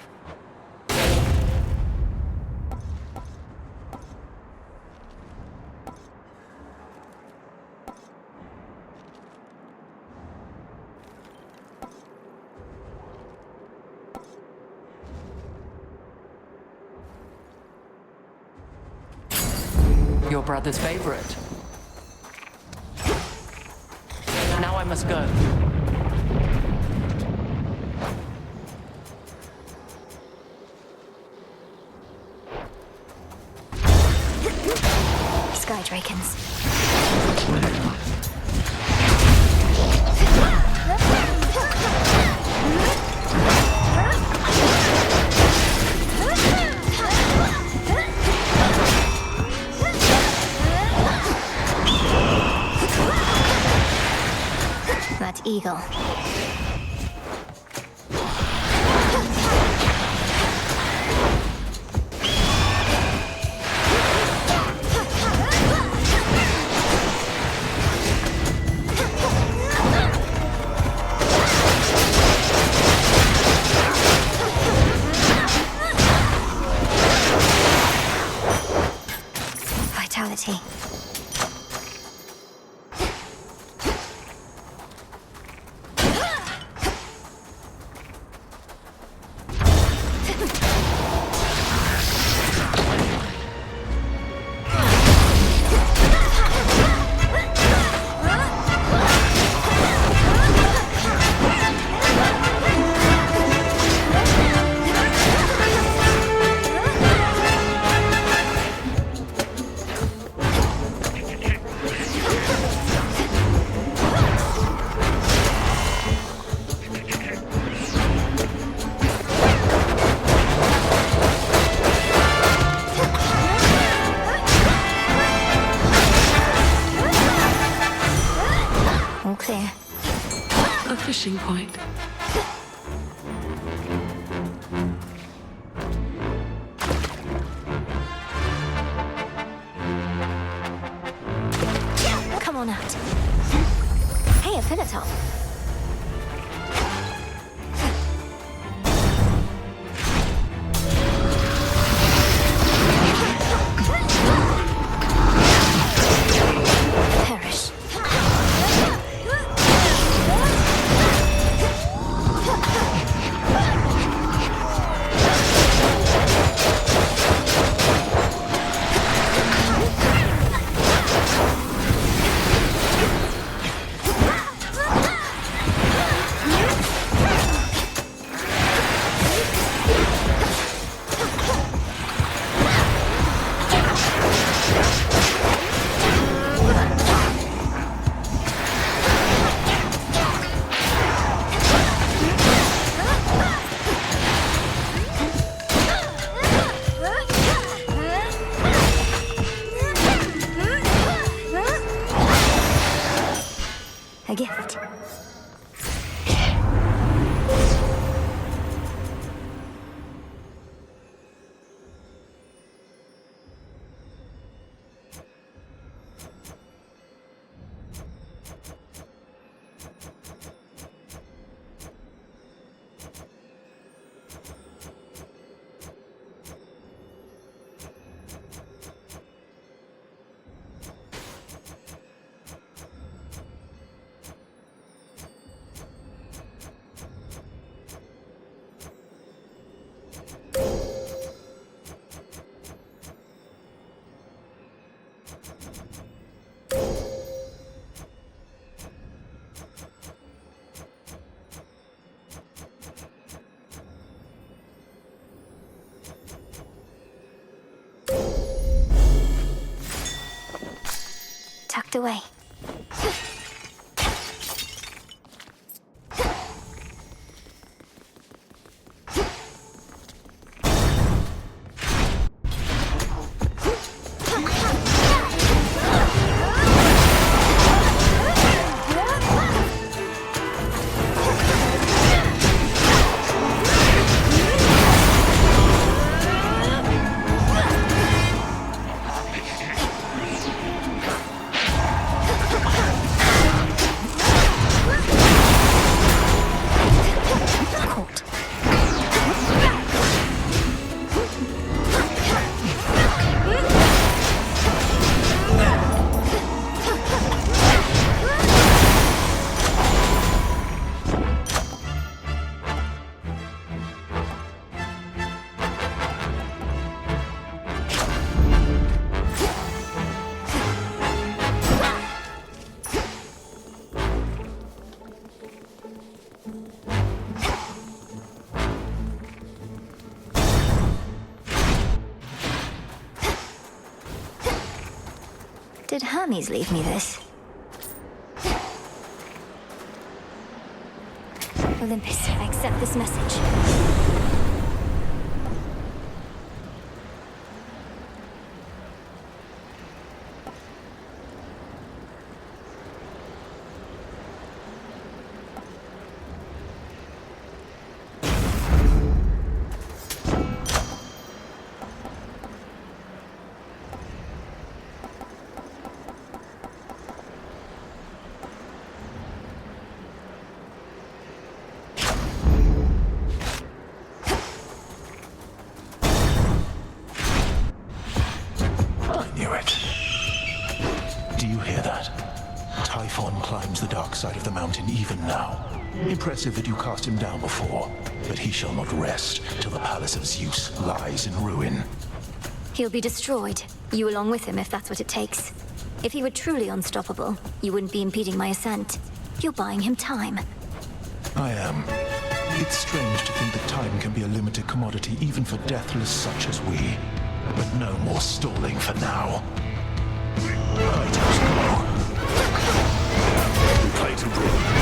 [SPEAKER 5] Your brother's favorite. Now I must go.
[SPEAKER 1] Sky Drakens. That eagle. Vitality. Clear.
[SPEAKER 3] A fishing point.
[SPEAKER 1] Come on out. Hey, a Philotop. Perish. A gift. tucked away. Did Hermes leave me this? Olympus, I accept this message.
[SPEAKER 17] Typhon climbs the dark side of the mountain even now. Impressive that you cast him down before, but he shall not rest till the palace of Zeus lies in ruin.
[SPEAKER 1] He'll be destroyed, you along with him if that's what it takes. If he were truly unstoppable, you wouldn't be impeding my ascent. You're buying him time.
[SPEAKER 17] I am. It's strange to think that time can be a limited commodity even for deathless such as we. But no more stalling for now. I just go. Play to ruin.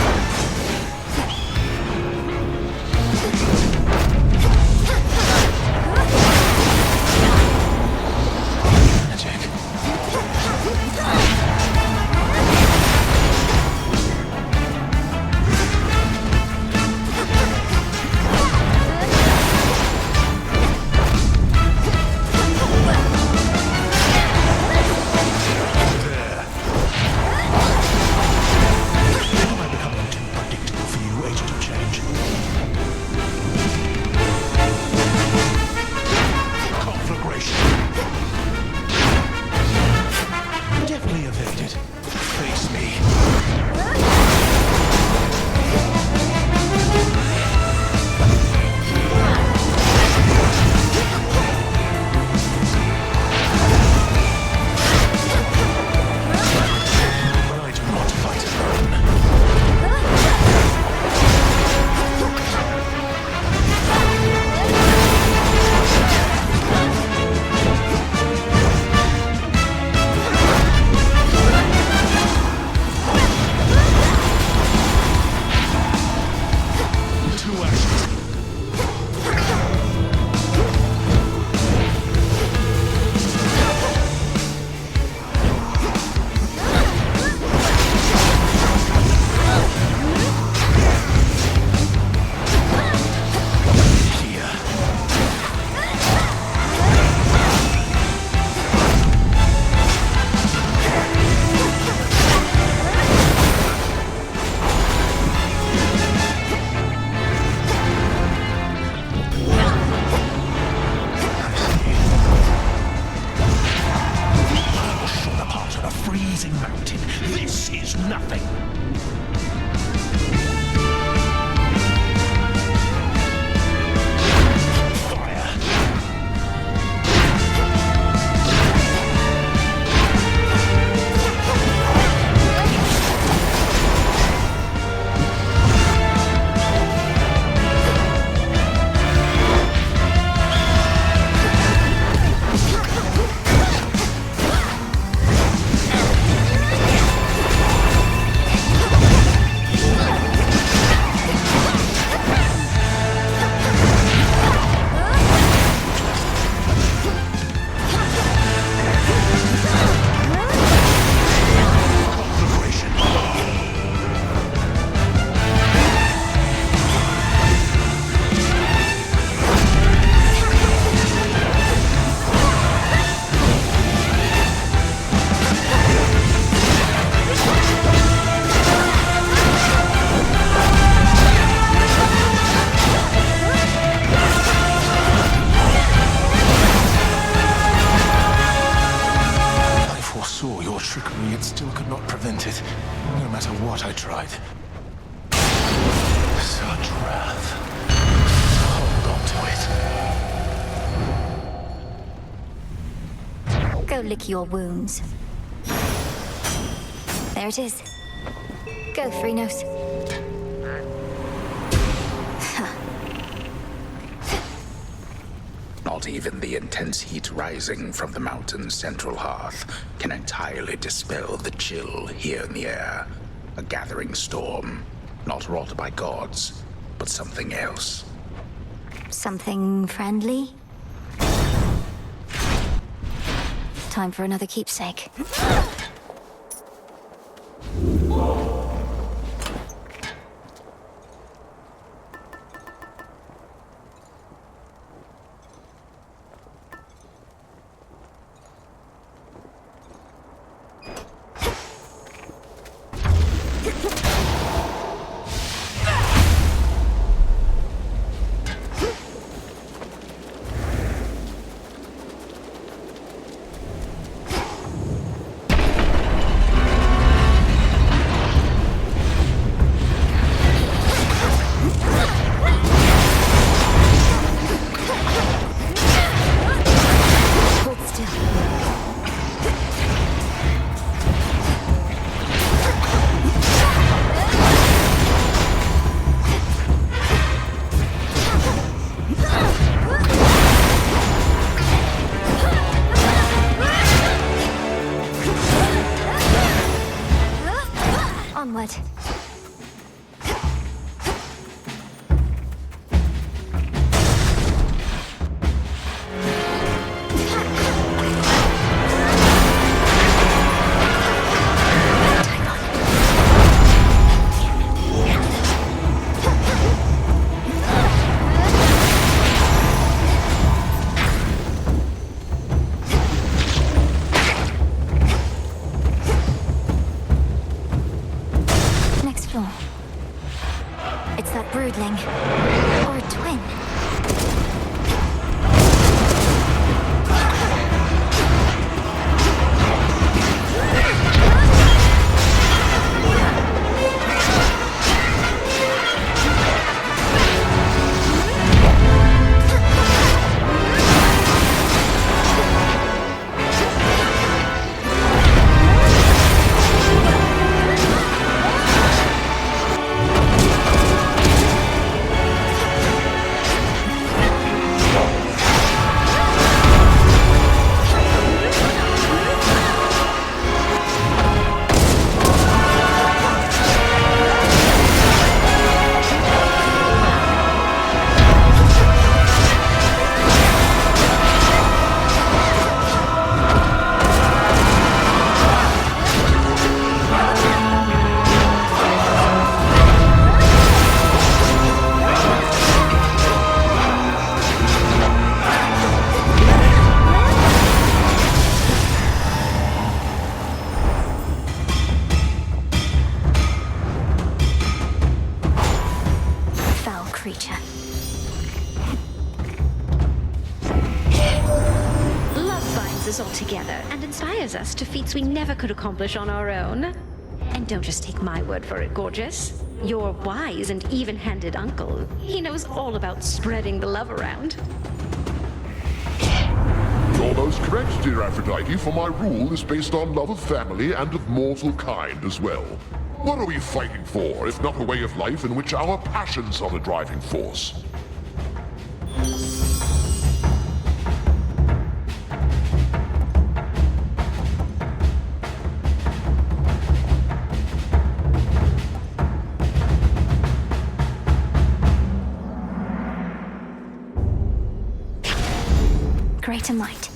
[SPEAKER 17] trickery, it still could not prevent it, no matter what I tried. Such wrath. Hold on to it.
[SPEAKER 1] Go lick your wounds. There it is. Go, Freenos.
[SPEAKER 6] Not even the intense heat rising from the mountain's central hearth can entirely dispel the chill here in the air. A gathering storm, not wrought by gods, but something else.
[SPEAKER 1] Something friendly? Time for another keepsake. Onward. It's that broodling. Or a twin. Creature.
[SPEAKER 18] Love binds us all together and inspires us to feats we never could accomplish on our own. And don't just take my word for it, gorgeous. Your wise and even-handed uncle. He knows all about spreading the love around.
[SPEAKER 14] You're most correct, dear Aphrodite, for my rule is based on love of family and of mortal kind as well. What are we fighting for, if not a way of life in which our passions are the driving force?
[SPEAKER 1] Greater might.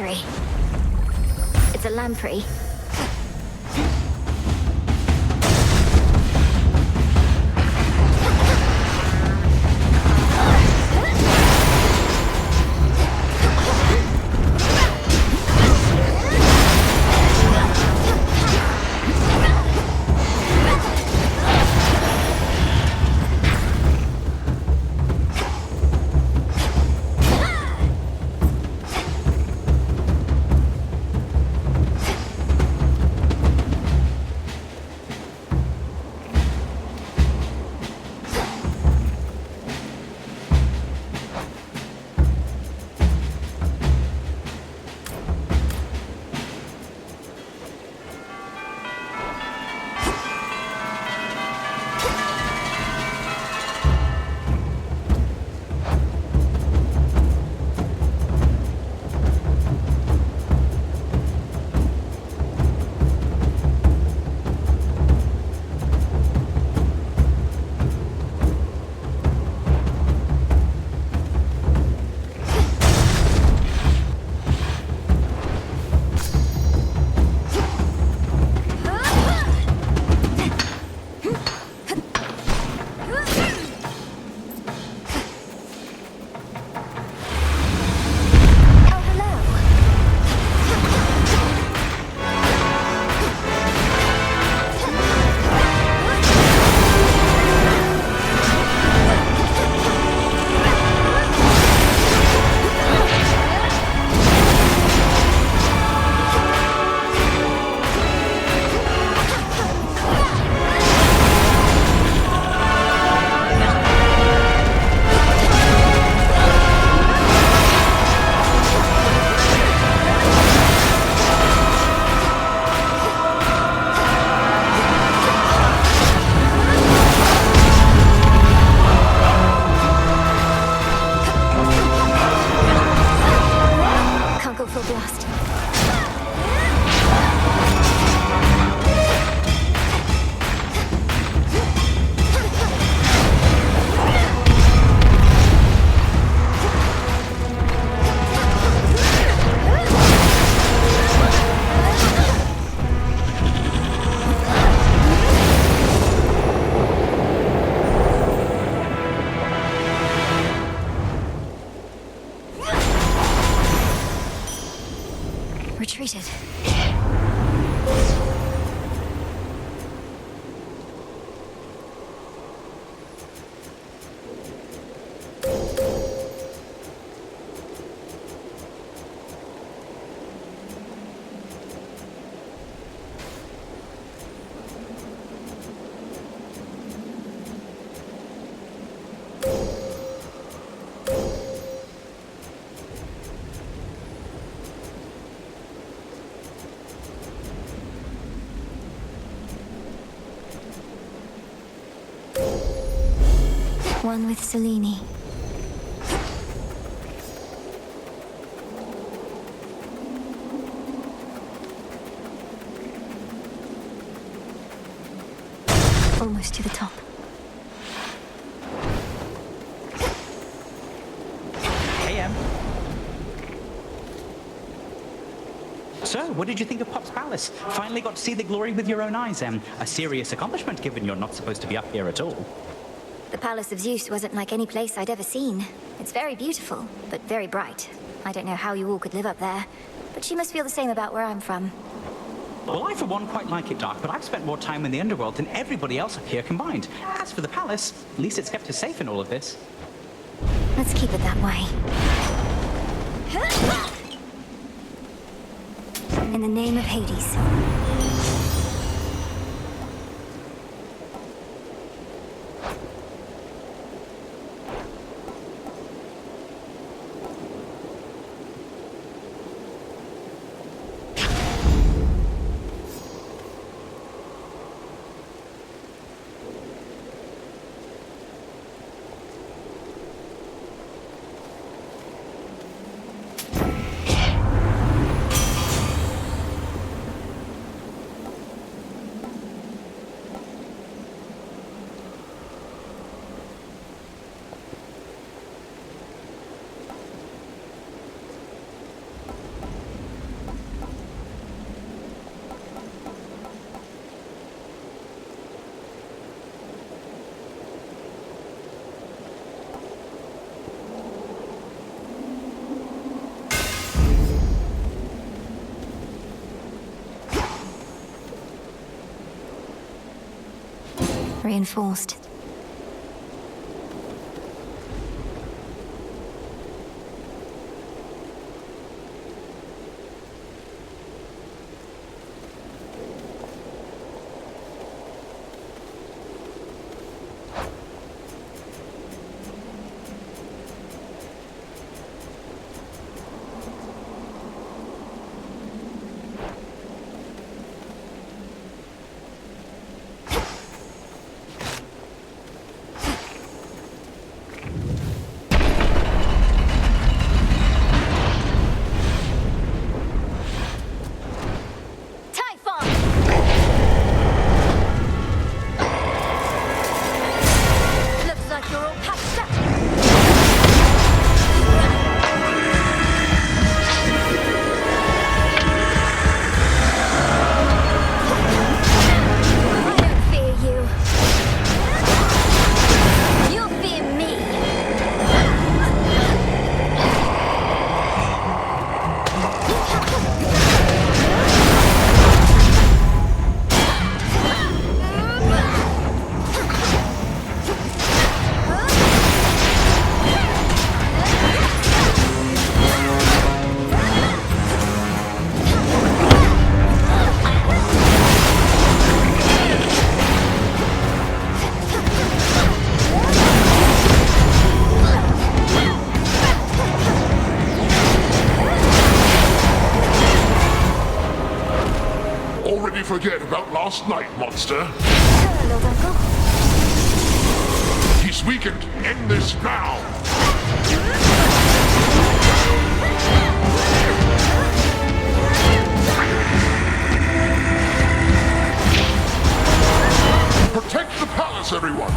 [SPEAKER 1] mystery. It's a lamprey. Retreated. One with Selene. Almost to the top.
[SPEAKER 9] Hey, Em. So, what did you think of Pop's Palace? Finally got to see the glory with your own eyes, Em. A serious accomplishment, given you're not supposed to be up here at all.
[SPEAKER 1] The Palace of Zeus wasn't like any place I'd ever seen. It's very beautiful, but very bright. I don't know how you all could live up there, but you must feel the same about where I'm from.
[SPEAKER 9] Well, I for one quite like it, Doc, but I've spent more time in the underworld than everybody else up here combined. As for the palace, at least it's kept us safe in all of this.
[SPEAKER 1] Let's keep it that way. In the name of Hades. reinforced.
[SPEAKER 14] Forget about last night, monster.
[SPEAKER 1] Hello, Uncle.
[SPEAKER 14] He's weakened. End this now. Protect the palace, everyone.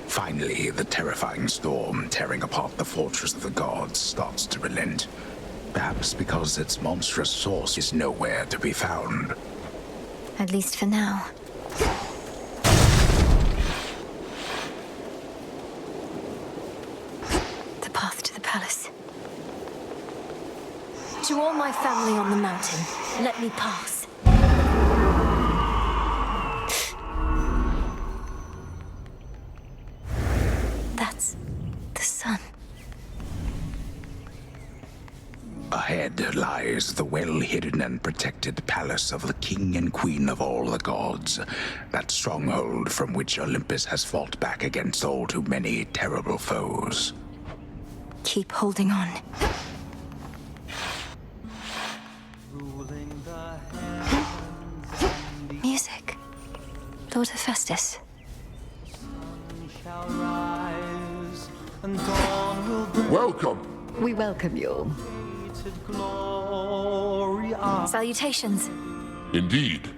[SPEAKER 6] Finally, the terrifying storm tearing apart the fortress of the gods starts to relent. Perhaps because its monstrous source is nowhere to be found.
[SPEAKER 1] At least for now. The path to the palace. To all my family on the mountain, let me pass. That's the sun.
[SPEAKER 6] Ahead lies the well-hidden and protected palace of the king and queen of all the gods. That stronghold from which Olympus has fought back against all too many terrible foes.
[SPEAKER 1] Keep holding on. Music. Lord Hephaestus.
[SPEAKER 19] Sun shall rise and dawn
[SPEAKER 14] Welcome.
[SPEAKER 13] We welcome you.
[SPEAKER 1] Salutations.
[SPEAKER 14] Indeed.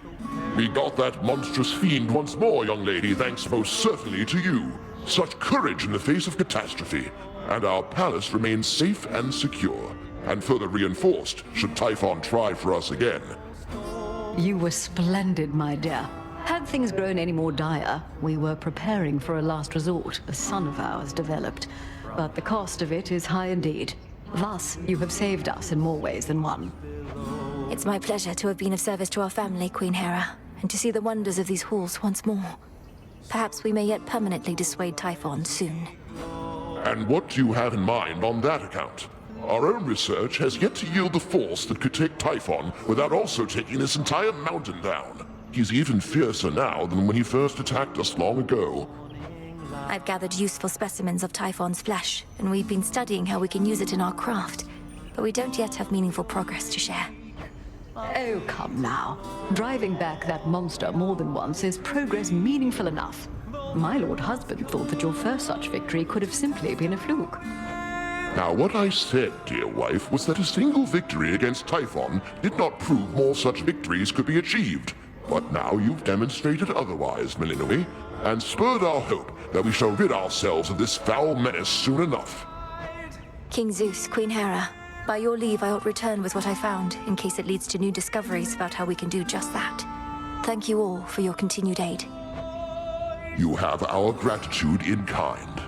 [SPEAKER 14] We got that monstrous fiend once more, young lady, thanks most certainly to you. Such courage in the face of catastrophe. And our palace remains safe and secure, and further reinforced should Typhon try for us again.
[SPEAKER 13] You were splendid, my dear. Had things grown any more dire, we were preparing for a last resort a son of ours developed. But the cost of it is high indeed. Thus, you have saved us in more ways than one.
[SPEAKER 1] It's my pleasure to have been of service to our family, Queen Hera, and to see the wonders of these halls once more. Perhaps we may yet permanently dissuade Typhon soon.
[SPEAKER 14] And what do you have in mind on that account? Our own research has yet to yield the force that could take Typhon without also taking this entire mountain down. He's even fiercer now than when he first attacked us long ago.
[SPEAKER 1] I've gathered useful specimens of Typhon's flesh, and we've been studying how we can use it in our craft. But we don't yet have meaningful progress to share.
[SPEAKER 13] Oh, come now. Driving back that monster more than once is progress meaningful enough. My lord husband thought that your first such victory could have simply been a fluke.
[SPEAKER 14] Now, what I said, dear wife, was that a single victory against Typhon did not prove more such victories could be achieved. But now you've demonstrated otherwise, Melinoi, and spurred our hope that we shall rid ourselves of this foul menace soon enough.
[SPEAKER 1] King Zeus, Queen Hera, by your leave I ought return with what I found, in case it leads to new discoveries about how we can do just that. Thank you all for your continued aid.
[SPEAKER 14] You have our gratitude in kind.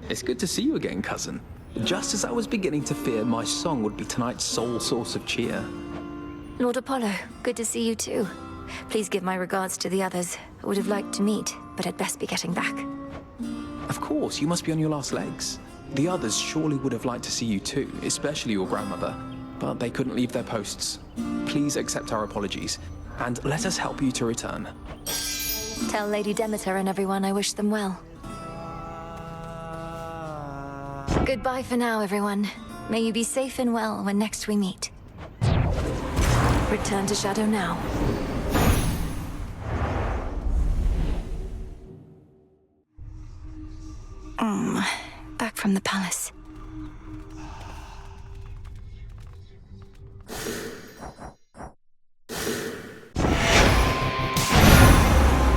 [SPEAKER 20] It's good to see you again, cousin. Just as I was beginning to fear my song would be tonight's sole source of cheer.
[SPEAKER 1] Lord Apollo, good to see you too. Please give my regards to the others. I would have liked to meet, but I'd best be getting back.
[SPEAKER 20] Of course, you must be on your last legs. The others surely would have liked to see you too, especially your grandmother. But they couldn't leave their posts. Please accept our apologies, and let us help you to return.
[SPEAKER 1] Tell Lady Demeter and everyone I wish them well. Goodbye for now, everyone. May you be safe and well when next we meet. Return to Shadow now. Back from the palace.